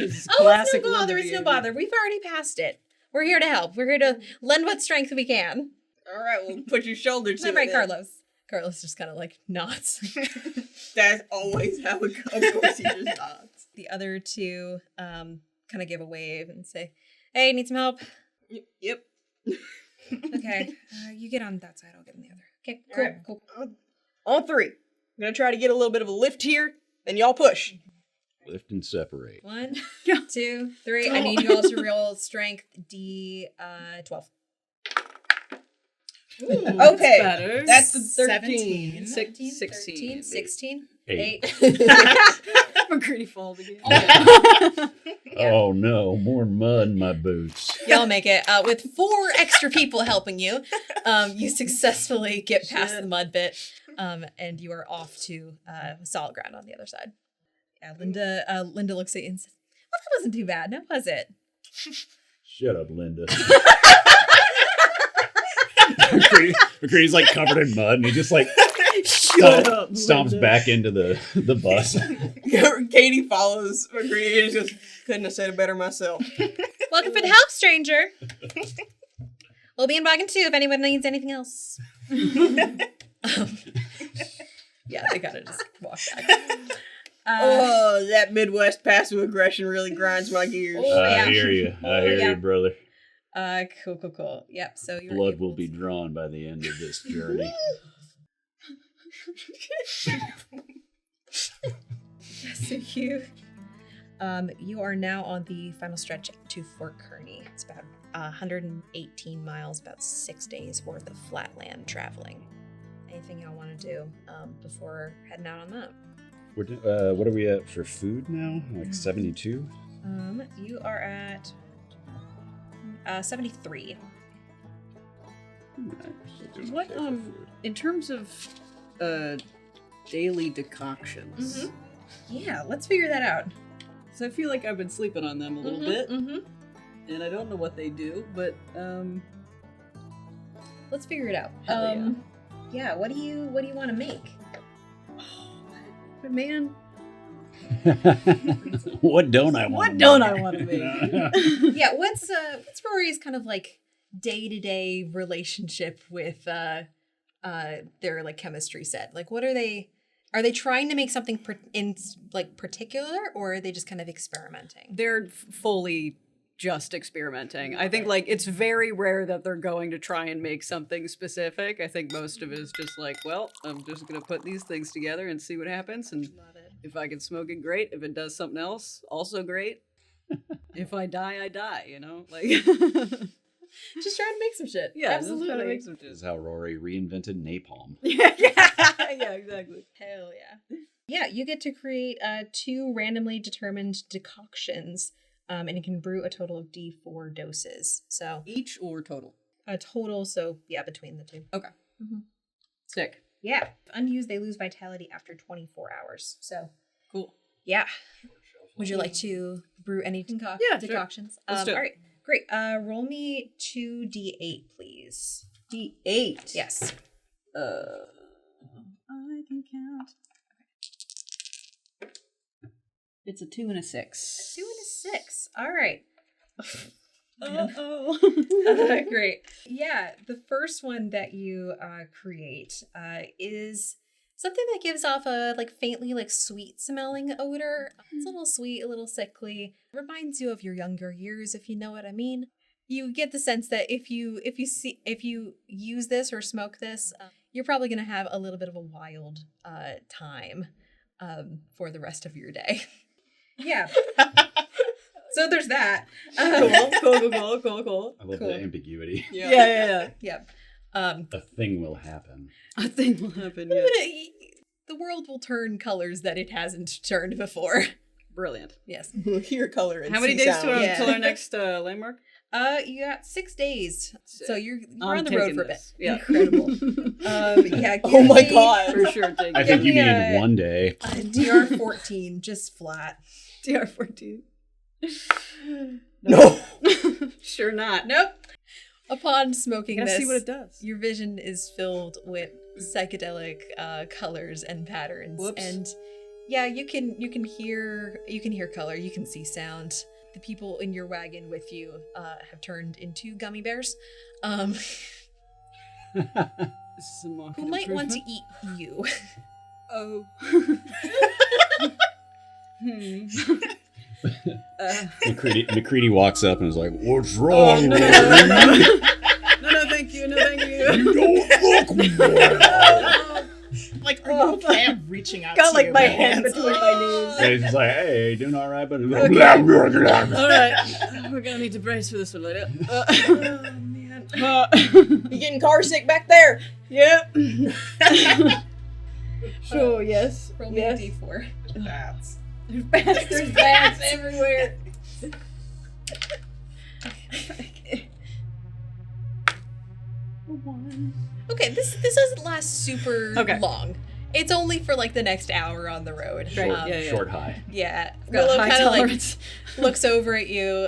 it's no bother, it's no bother. We've already passed it. We're here to help. We're here to lend what strength we can. All right, well, put your shoulder to Is that it. right, then. Carlos? Carlos just kind of like nods. That's always how it goes. Of course, he just nods. The other two kind of give a wave and say, "Hey, need some help?" Yep. Okay, you get on that side. I'll get on the other. Okay, All cool, right. cool. On 3. I'm gonna try to get a little bit of a lift here, then y'all push. Lift and separate. 1, 2, 3. I need you all to roll strength D12. Okay, better. that's the 13. 17. 16, 16, 8. 8. McCready falls again. Oh no, more mud in my boots. Y'all make it. With 4 extra people helping you, you successfully get past the mud bit, and you are off to solid ground on the other side. Yeah, Linda looks at you and says, "Well, that wasn't too bad, now was it?" Shut up, Linda. McCready's like covered in mud, and he just like stomps Linda. back into the bus. Katie follows McCready and just couldn't have said it better myself. Welcome for the help, stranger. We'll be in wagon 2 if anyone needs anything else. Yeah, they kind of just walk back. Oh, that Midwest passive aggression really grinds my gears. Oh, I yeah. hear you. I hear yeah. you, brother. Cool. Yep, so you're Blood able will be to- drawn by the end of this journey. So you are now on the final stretch to Fort Kearney. It's about 118 miles, about 6 days worth of flatland traveling. Anything y'all want to do before heading out on that? What are we at for food now? Like 72? You are at 73. Nice. What in terms of daily decoctions? Yeah, let's figure that out. So I feel like I've been sleeping on them a little bit, Mm-hmm. and I don't know what they do, but let's figure it out. Hell Yeah, what do you want to make? But man, What don't I want? what don't I want to make? Yeah, what's Rory's kind of like day-to-day relationship with their like chemistry set? Like, what are they trying to make something in like particular, or are they just kind of experimenting? They're fully just experimenting. I think like it's very rare that they're going to try and make something specific. I think most of it is just like, well, I'm just gonna put these things together and see what happens. And Love it. if I can smoke it, great. If it does something else, also great. If I die, I die. You know, like Just trying to make some shit. yeah, just absolutely. trying to make some This is how Rory reinvented napalm. yeah, exactly. Hell yeah. Yeah, you get to create 2 randomly determined decoctions, and you can brew a total of D4 doses. So Each or total? a total, so yeah, between the 2. Okay. Mhm. Sick. Yeah, unused, they lose vitality after 24 hours. So Cool. yeah. Would you like to brew any Yeah, sure. decoctions? Let's do it. All right, great. Roll me 2d8, please. D8. Yes. I can count. It's a 2 and a 6. 2 and a 6. All right. Uh-oh. Great. Yeah, the first one that you create is something that gives off a like faintly like sweet smelling odor. It's a little sweet, a little sickly. Reminds you of your younger years, if you know what I mean. You get the sense that if you use this or smoke this, you're probably gonna have a little bit of a wild time for the rest of your day. Yeah. So there's that. Cool. I love the ambiguity. Yeah. Yeah. A thing will happen. A thing will happen, yeah. The world will turn colors that it hasn't turned before. Brilliant. Yes. We'll hear color and How many see days sound. Yeah. till our next landmark? You got 6 days, so you're I'm on the road taking for a bit. this. Yeah. Incredible. Yeah. Oh my give me god. For sure, take I it. think you me mean a- one day. DR 14, just flat. TR14. No. Sure not. Nope. Upon smoking Gotta this, see what it does. your vision is filled with psychedelic colors and patterns. Whoops. And yeah, you can hear color, you can see sound. The people in your wagon with you have turned into gummy bears, This is a market who might want to improvement. eat you. Oh. McCready walks up and is like, "What's Oh, wrong, no, Rory? no, thank you. No, thank you. You don't look well." Like, are you okay? I'm reaching out Got to like you. my My hand hands- between my knees. And he's just like, hey, doing all right, but Okay. All right. We're gonna need to brace for this one later. Oh man. You getting car sick back there? Yep. Sure, yes. Roll me Yes. a d4. That's There's bats. There's bats everywhere. Okay, this doesn't last super Okay. long. It's only for like the next hour on the road. Right, Um, yeah. Short high. Yeah. Got Willow high kind of like tolerance. looks over at you.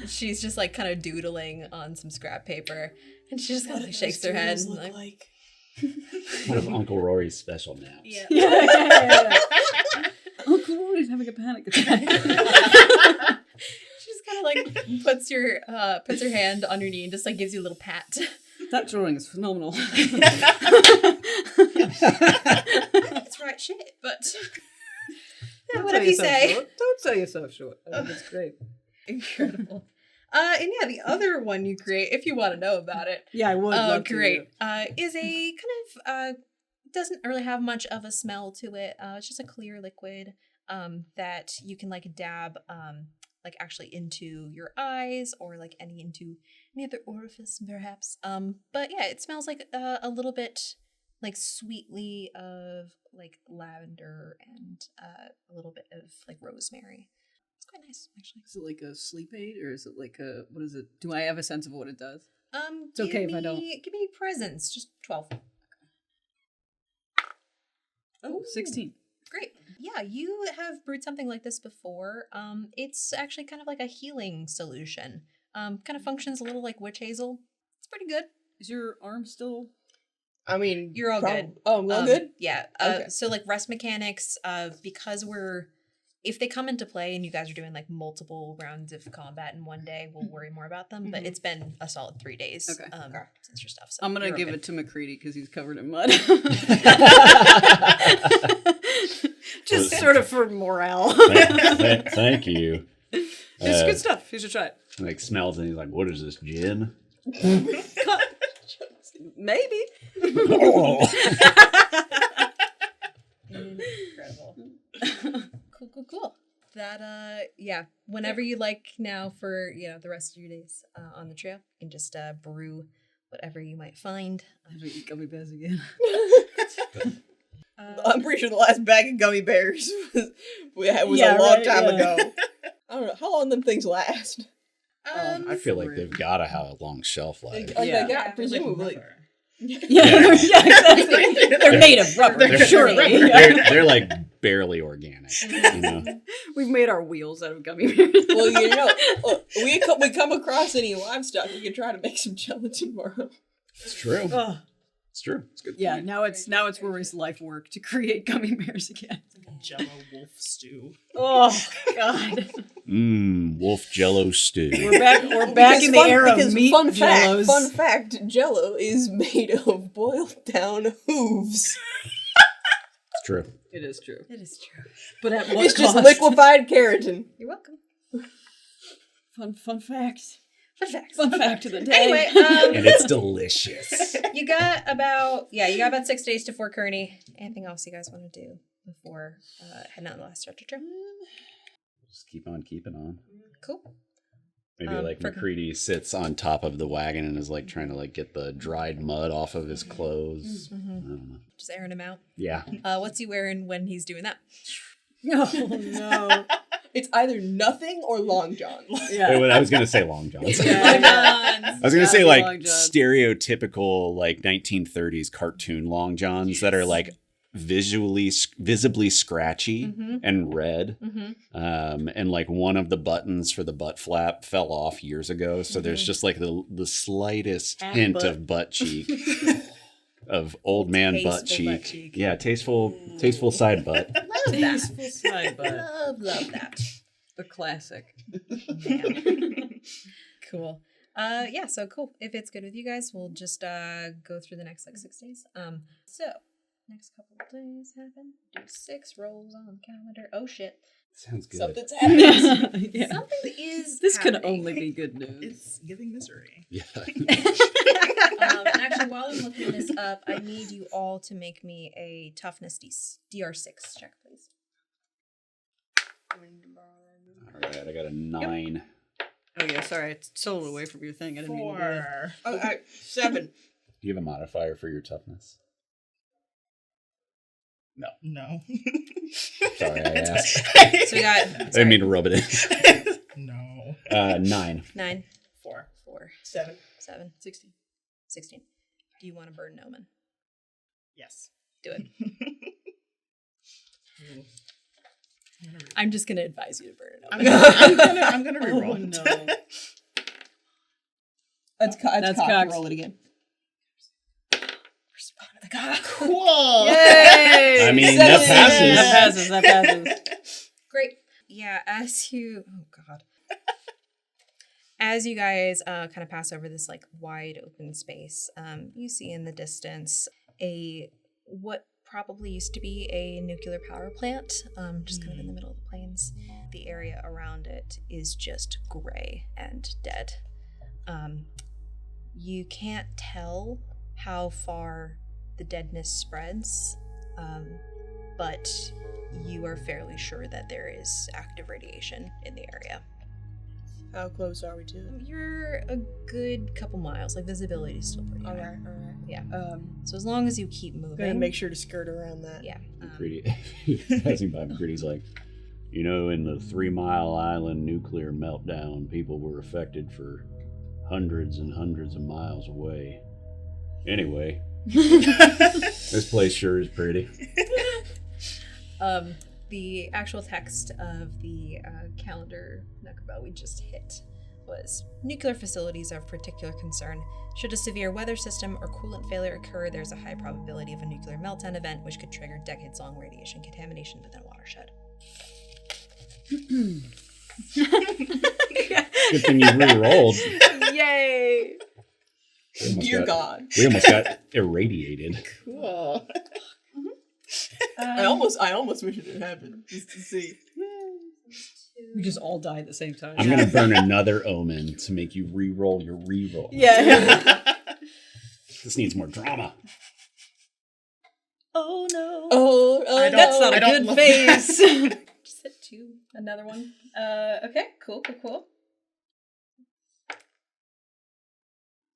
She's just like kind of doodling on some scrap paper, and she just kind of like shakes her head. and, like, One of Uncle Rory's special naps. yeah. Yeah. Uncle Rory's having a panic attack. She just kind of like puts her hand on your knee and just like gives you a little pat. That drawing is phenomenal. That's right shit, but Don't whatever sell you yourself say. short. Don't sell yourself short. I think it's great. Incredible. And yeah, the other one you create, if you want to know about it, Yeah, I would love to. great. Is a kind of doesn't really have much of a smell to it. It's just a clear liquid that you can like dab like actually into your eyes or like into any other orifice perhaps. But yeah, it smells like a little bit like sweetly of like lavender and a little bit of like rosemary. It's quite nice actually. Is it like a sleep aid or is it like a, what is it? Do I have a sense of what it does? It's okay if I don't. Give me presents, just 12. Oh, 16. Great. Yeah, you have brewed something like this before. It's actually kind of like a healing solution. Kind of functions a little like witch hazel. It's pretty good. Is your arm still? I mean, You're all good. Oh, I'm all good? Yeah. Okay. So like rest mechanics, because if they come into play and you guys are doing like multiple rounds of combat in one day, we'll worry more about them. But it's been a solid 3 days Okay. since your stuff. So I'm gonna you're give okay. it to McCready because he's covered in mud. Just sort of for morale. Thank you. It's good stuff. You should try it. Like smells and he's like, "What is this, gin?" Maybe. Oh. Incredible. Cool. That whenever you like now for the rest of your days on the trail, you can just brew whatever you might find. Gummy bears again. I'm pretty sure the last bag of gummy bears was a long time ago. I don't know. How long them things last? I feel like they've got to have a long shelf life. Presumably. Yeah, exactly. They're made of rubber. They're surely. They're like barely organic. You know? We've made our wheels out of gummy bears. Well, we come across any livestock, we can try to make some gelatin for them. It's true. Ugh. It's true. It's good. Yeah, now it's Rory's life work to create gummy bears again. Jello wolf stew. Oh God. Wolf Jello stew. We're back in the era of meat fun jellos. fact, Jello is made of boiled down hooves. It's true. It is true. It is true. But at what It's cost? just liquefied keratin. You're welcome. Fun facts. Fun facts. Fun fact of the day. Anyway, And it's delicious. you got about 6 days to Fort Kearney. Anything else you guys want to do before heading out on the last stretch of trip? Just keep on keeping on. Cool. Maybe like McCready sits on top of the wagon and is like trying to like get the dried mud off of his clothes. I don't know. Just airing him out. Yeah. What's he wearing when he's doing that? Oh no. It's either nothing or long johns. Yeah. I was gonna say long johns. Yeah. I was gonna say Gotta be like long johns. stereotypical like 1930s cartoon long johns that are like visibly scratchy and red. And like one of the buttons for the butt flap fell off years ago, so there's just like the slightest Half hint butt. of butt cheek. Of old man butt Tasteful butt cheek. cheek. Yeah, tasteful side butt. Love that. Tasteful side butt. Love that. The classic. Man. Cool. So cool. If it's good with you guys, we'll just go through the next 6 days. So next couple of days happen. Do 6 rolls on the calendar. Oh shit. Sounds good. Something's happening. Yeah. Something is This can happening. only be good news. It's giving misery. Yeah. And actually, while I'm looking this up, I need you all to make me a toughness DR6 check, please. All right, I got a 9. Oh yeah, sorry, I stole it away from your thing. I didn't mean to do that. 4. Okay, 7. Do you have a modifier for your toughness? No. Sorry, I asked. So we got I didn't mean to rub it in. No. 9. 9, 4. 4, 7. 7, 16. 16. Do you want to burn Omen? Yes. Do it. Ooh. I'm just gonna advise you to burn I'm Omen. gonna reroll. Oh, no. That's That's cocked. cocked. Roll it again. Cool. Yay! I mean, Seven. that passes. Great. Yeah, as you guys kind of pass over this like wide open space, you see in the distance what probably used to be a nuclear power plant, just kind of in the middle of the plains. The area around it is just gray and dead. You can't tell how far the deadness spreads, but you are fairly sure that there is active radiation in the area. How close are we to it? You're a good couple miles. Like visibility is still pretty high. Alright. Yeah. So as long as you keep moving, Gonna make sure to skirt around that. Yeah. McCready, passing by McCready's like, in the 3 Mile Island nuclear meltdown, people were affected for hundreds and hundreds of miles away. Anyway, this place sure is pretty. The actual text of the calendar Necrobell we just hit was nuclear facilities are of particular concern. Should a severe weather system or coolant failure occur, there's a high probability of a nuclear meltdown event, which could trigger decades-long radiation contamination within a watershed. Good thing you re-rolled. Yay! Dear God. We almost got irradiated. Cool. I almost wish it had happened, just to see. We just all die at the same time. I'm gonna burn another omen to make you re-roll your re-roll. Yeah. This needs more drama. Oh no. Oh, I don't- That's not I a don't good love face. Just hit 2. Another one. Okay, cool.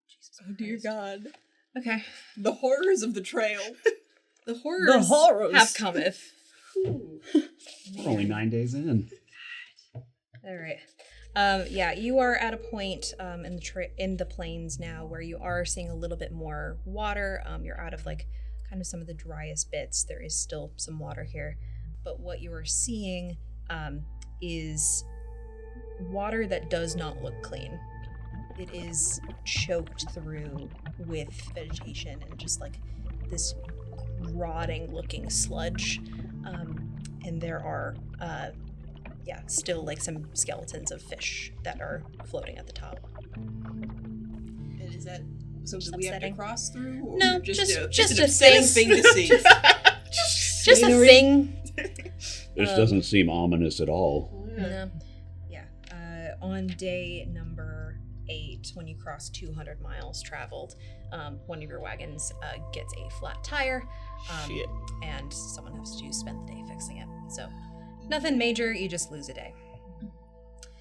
Jesus Oh, dear Christ. God. Okay. The horrors of the trail. The horrors, horrors. have cometh. We're only 9 days in. All right. Yeah, you are at a point in the plains now where you are seeing a little bit more water. You're out of like kind of some of the driest bits. There is still some water here, but what you are seeing is water that does not look clean. It is choked through with vegetation and just like this rotting looking sludge. And there are still like some skeletons of fish that are floating at the top. And is that something Just we have to upsetting. cross through? Or No, just just an a upsetting thing. thing to see. Just a thing. This doesn't seem ominous at all. No. Yeah. On day number 8, when you cross 200 miles traveled, one of your wagons gets a flat tire. Shit. And someone has to spend the day fixing it. So, nothing major, you just lose a day.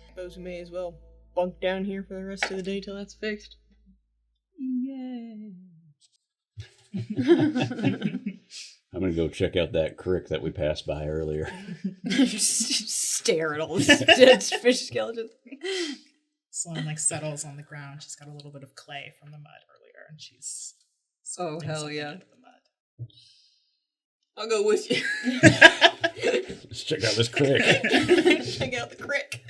Suppose we may as well bunk down here for the rest of the day till that's fixed. Yay. I'm gonna go check out that creek that we passed by earlier. Just stare at all these dead fish skeletons. Sloane like settles on the ground. She's got a little bit of clay from the mud earlier, and she's Oh, sculpting hell something yeah. into the mud. I'll go with you. Let's check out this creek. Check out the crick.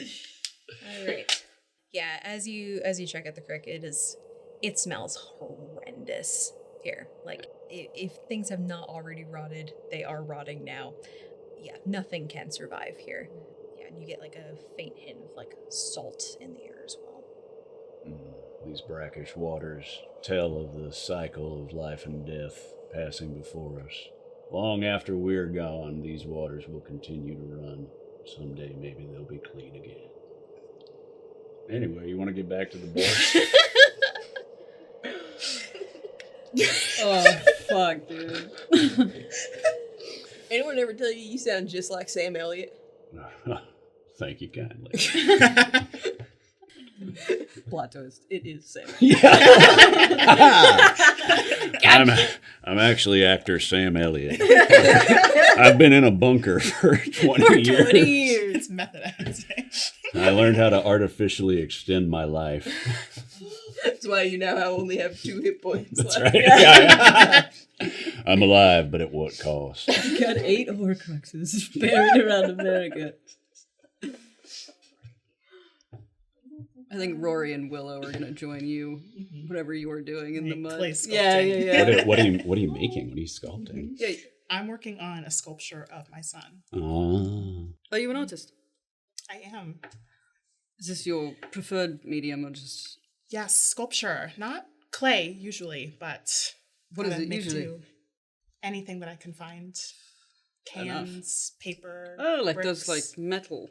All right. Yeah, as you check out the creek, it smells horrendous here. Like if things have not already rotted, they are rotting now. Yeah, nothing can survive here. Yeah, and you get like a faint hint of like salt in the air as well. These brackish waters tell of the cycle of life and death passing before us. Long after we're gone, these waters will continue to run. Someday maybe they'll be clean again. Anyway, you want to get back to the board? Oh, fuck, dude. Anyone ever tell you sound just like Sam Elliott? Thank you kindly. Plot twist. It is Sam. I'm actually actor Sam Elliott. I've been in a bunker for 20 years. 20 years. It's method acting. I learned how to artificially extend my life. That's why you now only have 2 hit points That's left. right. Yeah. I'm alive, but at what cost? Got 8 Horcruxes buried around America. I think Rory and Willow are gonna join you, whatever you are doing in the Make mud. clay Yeah, sculpting. yeah. What are you making? What are you sculpting? Yeah. I'm working on a sculpture of my son. Oh. Are you an artist? I am. Is this your preferred medium or just Yes, sculpture. Not clay, usually, but what is gotta it make usually? do. Anything that I can find. Cans, paper. Oh, like bricks. those like metal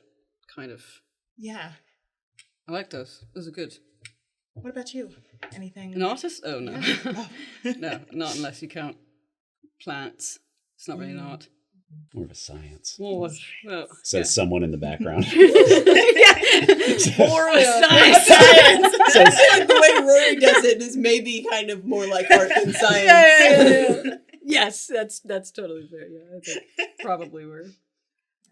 kind of. Yeah. I like those. Those are good. What about you? Anything? An artist? Oh no. Yeah. Oh. No, not unless you count plants. It's not really an art. More of a science. Well, Says someone in the background. More of a science. I feel like the way Rory does it is maybe kind of more like art than science. Yeah. Yes, that's totally fair. Yeah, I think probably were.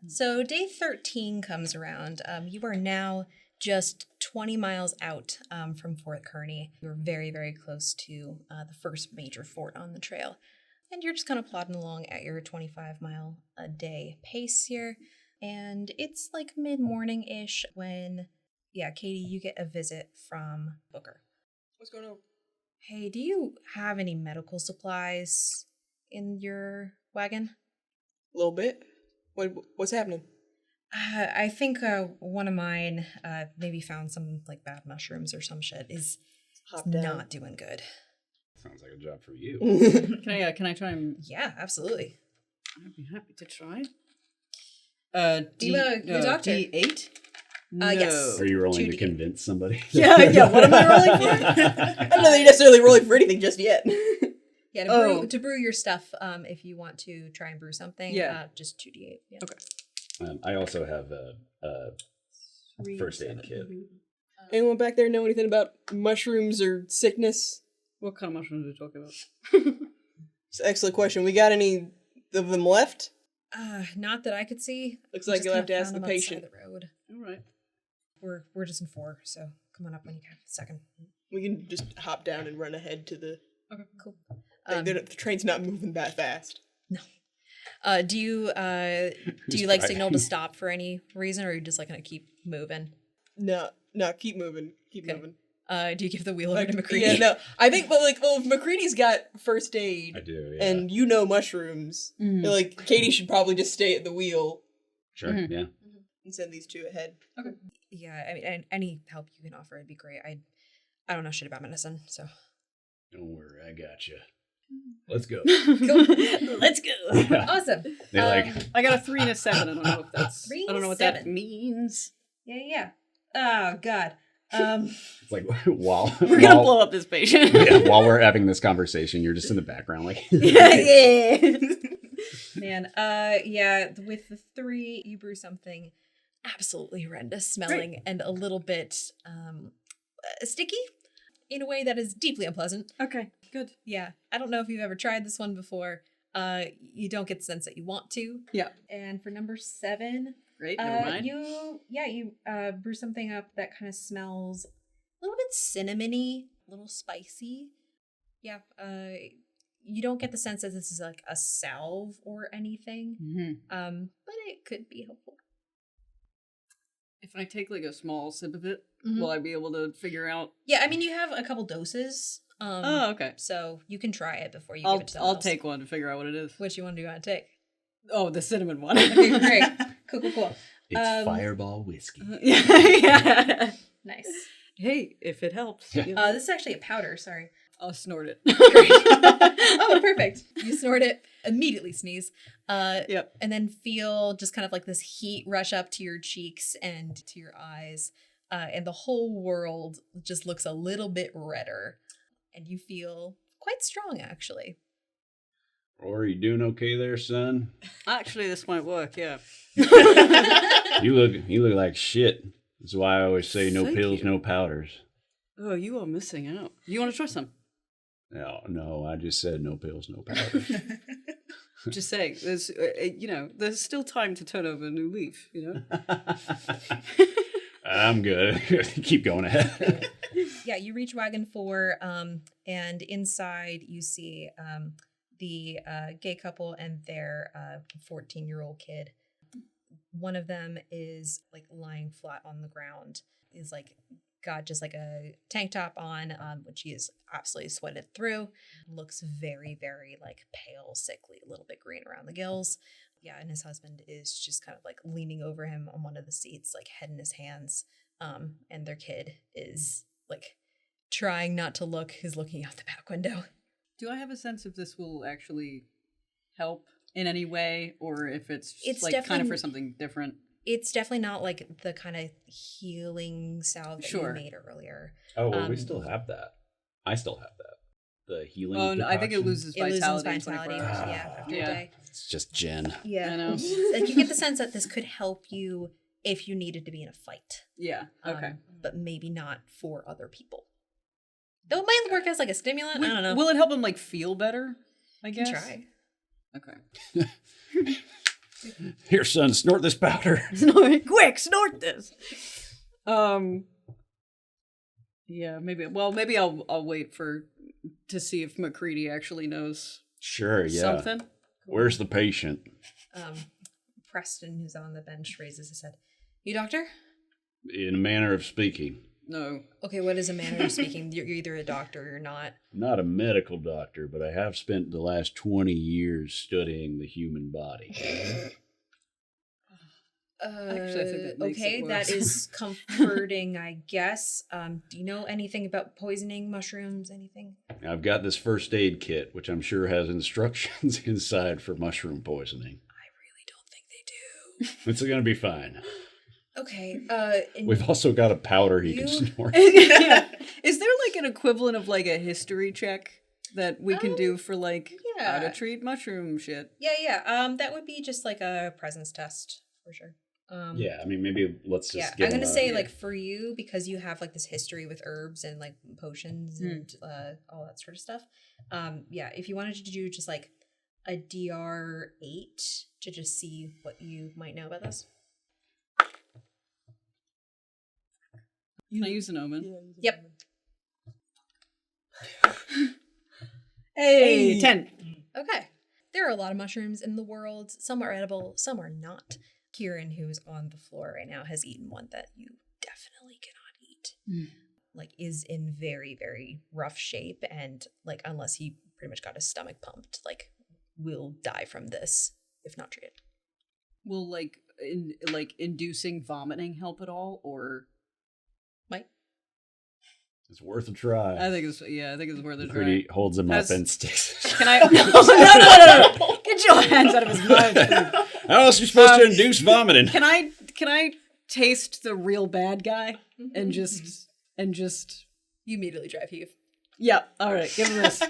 So day 13 comes around. You are now just 20 miles out from Fort Kearney. You're very, very close to the first major fort on the trail. And you're just kind of plodding along at your 25-mile-a-day pace here. And it's like mid-morning-ish when Yeah, Katie, you get a visit from Booker. What's going on? Hey, do you have any medical supplies in your wagon? A little bit. What's happening? I think one of mine maybe found some like bad mushrooms or some shit. Is Hop down. not doing good. Sounds like a job for you. Can I try and... Yeah, absolutely. I'd be happy to try. Your doctor. D8? Yes. Are you rolling to 2D8. convince somebody? Yeah, what am I rolling for? I don't know that you're necessarily rolling for anything just yet. Yeah, to brew your stuff, if you want to try and brew something, just 2d8. Yeah. Okay. I also have a first aid kit. Anyone back there know anything about mushrooms or sickness? What kind of mushrooms are we talking about? It's an excellent question. We got any of them left? Not that I could see. Looks We like just you'll have kinda to ask found the them on side patient. of the road. All right. We're just in 4, so come on up when you have a second. We can just hop down and run ahead to the... Okay, cool. the train's not moving that fast. Do you like signal to stop for any reason, or are you just like gonna keep moving? No, keep moving. Keep moving. Do you give the wheel over to McCready? Yeah, no. I think, but if McCready's got first aid, I do, yeah. and you know mushrooms, like Katie should probably just stay at the wheel Sure, yeah. and send these two ahead. Okay. Yeah, I mean, any help you can offer would be great. I don't know shit about medicine, so. Don't worry, I got you. Let's go. Cool. Let's go. Yeah. Awesome. They I got a 3 and a 7. I don't know if that's... 3 I don't know what and a that 7. means. Yeah. Oh God. It's like while We're gonna blow up this patient. While we're having this conversation, you're just in the background, like. Yeah. Man, with the 3, you brew something absolutely horrendous smelling and a little bit sticky in a way that is deeply unpleasant. Okay, good. Yeah, I don't know if you've ever tried this one before. You don't get the sense that you want to. Yeah. And for number 7, Great, never mind. you brew something up that kind of smells a little bit cinnamony, a little spicy. Yeah, you don't get the sense that this is like a salve or anything, but it could be helpful. If I take like a small sip of it, will I be able to figure out? Yeah, I mean, you have a couple doses. Okay. So you can try it before you give it to someone I'll else. take one to figure out what it is. Which one do you want to take? Oh, the cinnamon one. Okay, great. Cool. It's Fireball whiskey. Yeah. Nice. Hey, if it helps. Yeah. You know. This is actually a powder, sorry. I'll snort it. Oh, perfect. You snort it, immediately sneeze. Yep. And then feel just kind of like this heat rush up to your cheeks and to your eyes. And the whole world just looks a little bit redder. And you feel quite strong, actually. Or are you doing okay there, son? Actually, this might work, yeah. You look like shit. That's why I always say no Thank pills, you. no powders. Oh, you are missing out. You want to try some? No, I just said no pills, no powders. Just saying, there's, there's still time to turn over a new leaf, you know? I'm good. Keep going ahead. Yeah, you reach wagon 4, and inside you see the gay couple and their 14-year-old kid. One of them is like lying flat on the ground, is like got just like a tank top on, which he is absolutely sweated through. Looks very, very like pale, sickly, a little bit green around the gills. Yeah, and his husband is just kind of like leaning over him on one of the seats, like head in his hands. And their kid is like trying not to look, is looking out the back window. Do I have a sense if this will actually help in any way, or if it's like kind of definitely- for something different? It's definitely not like the kind of healing salve that you made earlier. Oh, well, we still have that. I still have that. The healing. Oh, no, I think it loses It loses vitality. in vitality, 24 hours. after a Yeah. day. It's just gin. Yeah, I know. Like you get the sense that this could help you if you needed to be in a fight. Yeah. Okay. But maybe not for other people. Though it might work as like a stimulant. I don't know. Will it help him like feel better? I You can guess. try. Okay. Here, son, snort this powder. Quick, snort this. Yeah, maybe. Well, maybe I'll wait to see if McCready actually knows Sure, yeah. something. Where's the patient? Preston, who's on the bench, raises his head. You doctor? In a manner of speaking. No. Okay, what is a manner of speaking? You're either a doctor or you're not. I'm not a medical doctor, but I have spent the last 20 years studying the human body. Actually, I think that makes okay, it that worse. is comforting, I guess. Do you know anything about poisoning, mushrooms, anything? I've got this first aid kit, which I'm sure has instructions inside for mushroom poisoning. I really don't think they do. It's going to be fine. Okay, and We've also got a powder he you- can snort. Yeah. Is there like an equivalent of like a history check that we can do for like how to yeah. treat mushroom shit? Yeah, that would be just like a presence test for sure. Yeah, I mean, maybe let's just Yeah, give I'm gonna him say a- like for you, because you have like this history with herbs and like potions and all that sort of stuff. Yeah, if you wanted to do just like a DR8 to just see what you might know about this. Can I use an omen? Yep. Hey, 10. Okay. There are a lot of mushrooms in the world. Some are edible, some are not. Kieran, who's on the floor right now, has eaten one that you definitely cannot eat. Like, is in very, very rough shape, and like, unless he pretty much got his stomach pumped, like, will die from this if not treated. Will like inducing vomiting help at all, or Mike? It's worth a try. I think it's worth a try. Pretty holds him Has- up and sticks. Can I? No! Get your hands out of his mouth. Please. How else are you supposed to induce vomiting? Can I taste the real bad guy and just You immediately drive heave. yeah, all right, give him this.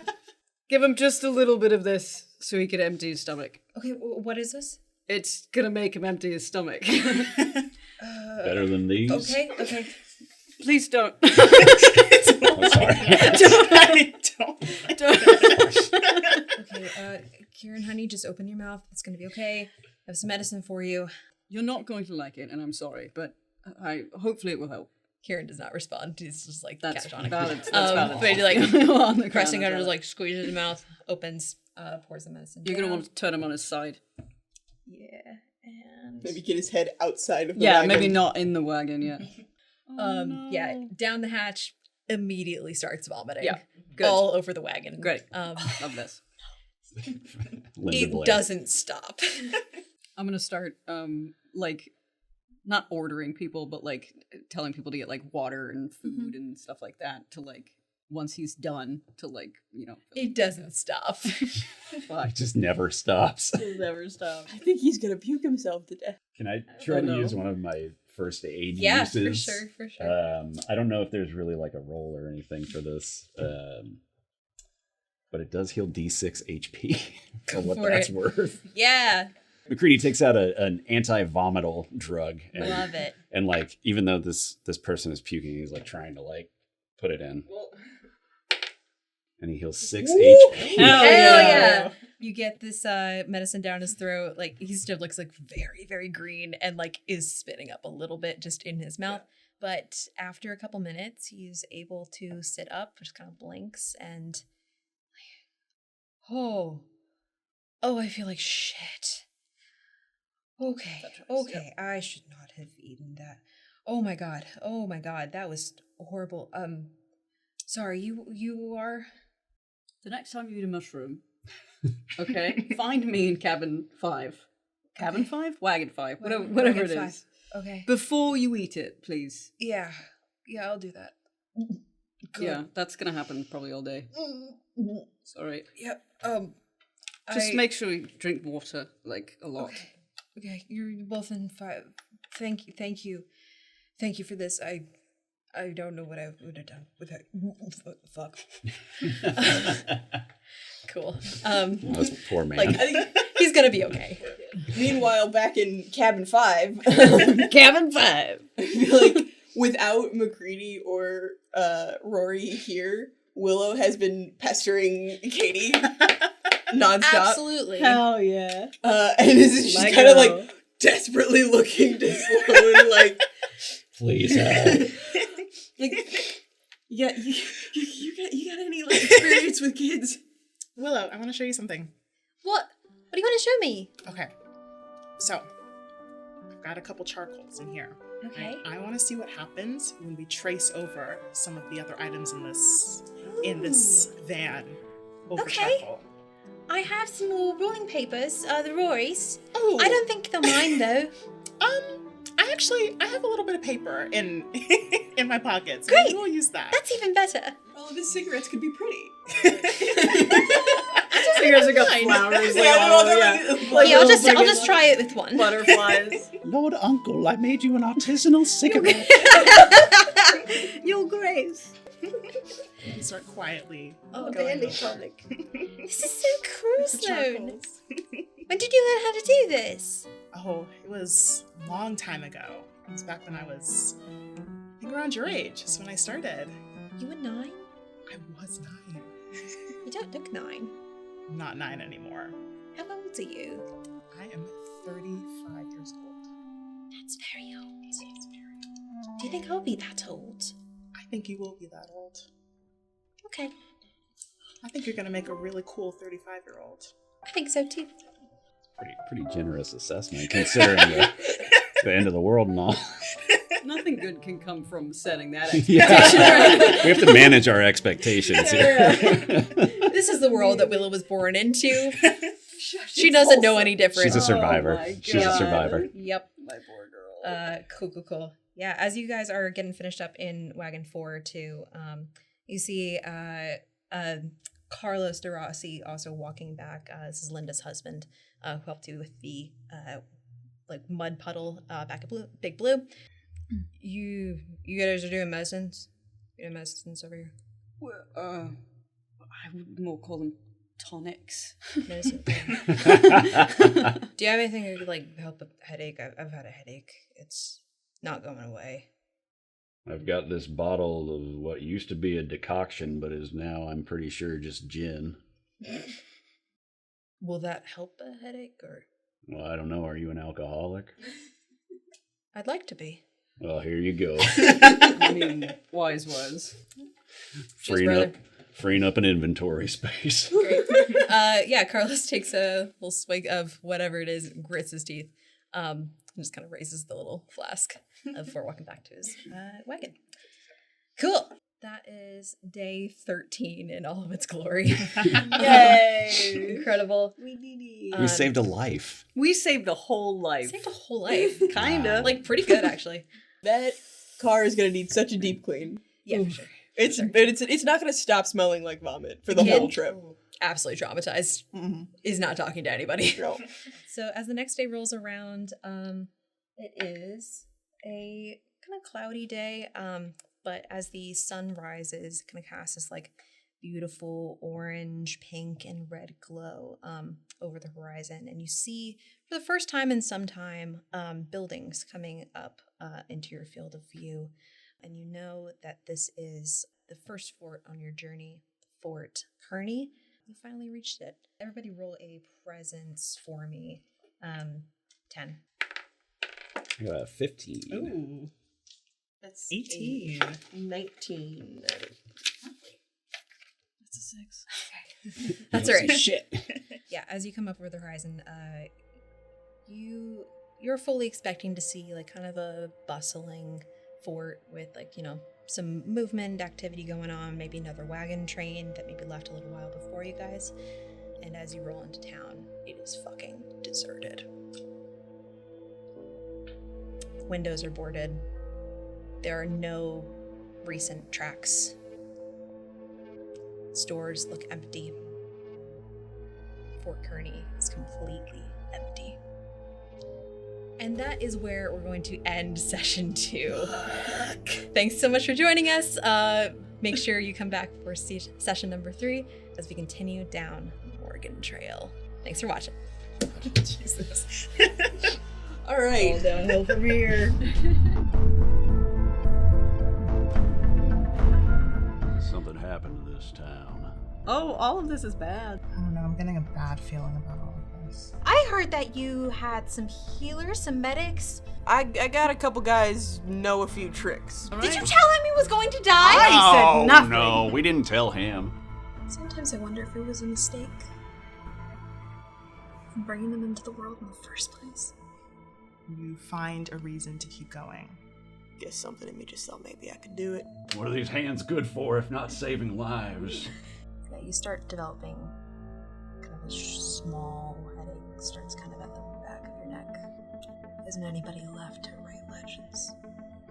Give him just a little bit of this so he can empty his stomach. Okay, what is this? It's gonna make him empty his stomach. Better than these? Okay. Please don't. I'm sorry. Okay, Kieran, honey, just open your mouth. It's gonna be okay. I have some medicine for you. You're not going to like it, and I'm sorry, but hopefully it will help. Kieran does not respond. He's just like That's catatonic. valid. That's valid. But he, like, On the pressing ground, out, that's just like squeezes his mouth, opens, pours the medicine. You're gonna down. want to turn him on his side. Yeah, and Maybe get his head outside of the Yeah, wagon. maybe not in the wagon yet. yeah, down the hatch, immediately starts vomiting. Yeah, good. All over the wagon. Great. Um, Love this. Linda it Blair. doesn't stop. I'm gonna start like not ordering people, but like telling people to get like water and food and stuff like that to like once he's done to like, you know, It doesn't stop. It just never stops. He'll never stop. I think he's gonna puke himself to death. Can I try to no. use one of my first aid Yeah, uses? for sure. I don't know if there's really like a roll or anything for this, but it does heal D6 HP for what for that's it. worth. Yeah, McCready takes out an anti-vomital drug, and, love it. and like even though this person is puking, he's like trying to like put it in, and he heals 6 HP. Hell yeah. You get this medicine down his throat. Like, he still looks like very, very green and like is spitting up a little bit just in his mouth. But after a couple minutes, he's able to sit up, just kind of blinks, and I feel like shit. Okay, I should not have eaten that. Oh my god, that was horrible. Sorry, you are? The next time you eat a mushroom, okay, find me in cabin 5. Cabin 5? Wagon 5. Whatever it Wagon is. 5. Okay. Before you eat it, please. Yeah, I'll do that. Good. Yeah, that's gonna happen probably all day. It's alright. Yep. Just make sure you drink water, like, a lot. Okay, you're both in 5. Thank you for this. I don't know what I would have done without. Fuck. Cool. This poor man. Like, I think he's gonna be okay. Meanwhile, back in cabin 5, Cabin 5! I feel like without McCready or Rory here, Willow has been pestering Katie nonstop. Absolutely. Hell yeah. And is just My kind of girl. like desperately looking to Sloan, like, Please. like, you got any like experience with kids? Willow, I want to show you something. What? What do you want to show me? Okay. So, I've got a couple charcoals in here. Okay. I want to see what happens when we trace over some of the other items in this van over Okay. charcoal. I have some more rolling papers, the Rory's. Oh, I don't think they'll mind though. I have a little bit of paper in in my pocket, so Great. maybe we'll use that. That's even better. All of his cigarettes could be pretty. Fingers have got flowers. Yeah, they're all like Yeah, I'll little just try it with one. butterflies. Lord Uncle, I made you an artisanal cigarette. Your Grace. We start quietly. Oh, going barely over. public. This is so cool, the Sloan. charcoals. When did you learn how to do this? Oh, it was a long time ago. It was back when I was, I think, around your age. Is when I started. You were 9? I was 9. You don't look 9. I'm not 9 anymore. How old are you? I am 35 years old. That's very old. Do you think I'll be that old? I think you will be that old. Okay, I think you're gonna make a really cool 35-year-old. I think so too. Pretty generous assessment considering the end of the world and all. Nothing good can come from setting that Yeah. expectation. Right? We have to manage our expectations here. This is the world that Willow was born into. She doesn't know any different. She's a survivor. my She's a God. survivor. Yep. My poor girl. Cool. Yeah, as you guys are getting finished up in Wagon 4 too, you see Carlos de Rossi also walking back. This is Linda's husband, who helped you with the like mud puddle back at Big Blue. You guys are doing medicines? You're doing medicines over here? Well, I would more call them tonics. Medicine. Do you have anything that could like help a headache? I've had a headache. It's not going away. I've got this bottle of what used to be a decoction, but is now, I'm pretty sure, just gin. Will that help the headache or? Well, I don't know. Are you an alcoholic? I'd like to be. Well, here you go. I mean, wise was. freeing up an inventory space. Great. Yeah, Carlos takes a little swig of whatever it is, grits his teeth, and just kind of raises the little flask before walking back to his wagon. Cool. That is day 13 in all of its glory. Yay! Incredible. We saved a life. We saved a whole life. Saved a whole life. Kinda. Like, pretty good, actually. That car is gonna need such a deep clean. Yeah, for sure. It's not gonna stop smelling like vomit for the Kid? whole trip. Absolutely traumatized. Mm-hmm. Is not talking to anybody. No. So as the next day rolls around, it is a kind of cloudy day, but as the sun rises, it kind of casts this like beautiful orange, pink, and red glow over the horizon, and you see for the first time in some time buildings coming up into your field of view, and you know that this is the first fort on your journey, Fort Kearney. You finally reached it. Everybody roll a presence for me. 10. I got a 15. Ooh, That's 18. 19. That's a 6. That's right. Shit. Yeah, as you come up over the horizon, you're fully expecting to see like kind of a bustling fort with like, you know, some movement activity going on, maybe another wagon train that maybe left a little while before you guys. And as you roll into town, it is fucking deserted. Windows are boarded. There are no recent tracks. Stores look empty. Fort Kearney is completely empty. And that is where we're going to end session 2. Thanks so much for joining us. Make sure you come back for session number 3 as we continue down Möregon Trail. Thanks for watching. Jesus. All right. All downhill from here. Something happened to this town. Oh, all of this is bad. I don't know. I'm getting a bad feeling about all of this. I heard that you had some healers, some medics. I got a couple guys know a few tricks. Did you tell him he was going to die? I said nothing. No, we didn't tell him. Sometimes I wonder if it was a mistake. From bringing them into the world in the first place. You find a reason to keep going. Guess something in me just thought maybe I could do it. What are these hands good for if not saving lives? Yeah, you start developing kind of a small headache, starts kind of at the back of your neck. Isn't anybody left to write legends?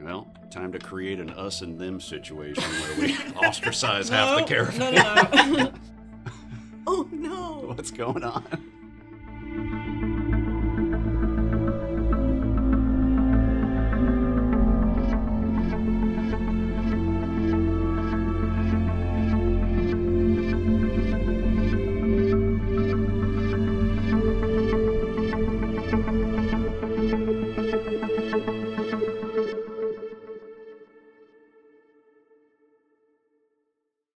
Well, time to create an us and them situation where we ostracize half the caravan. No. Oh no! What's going on?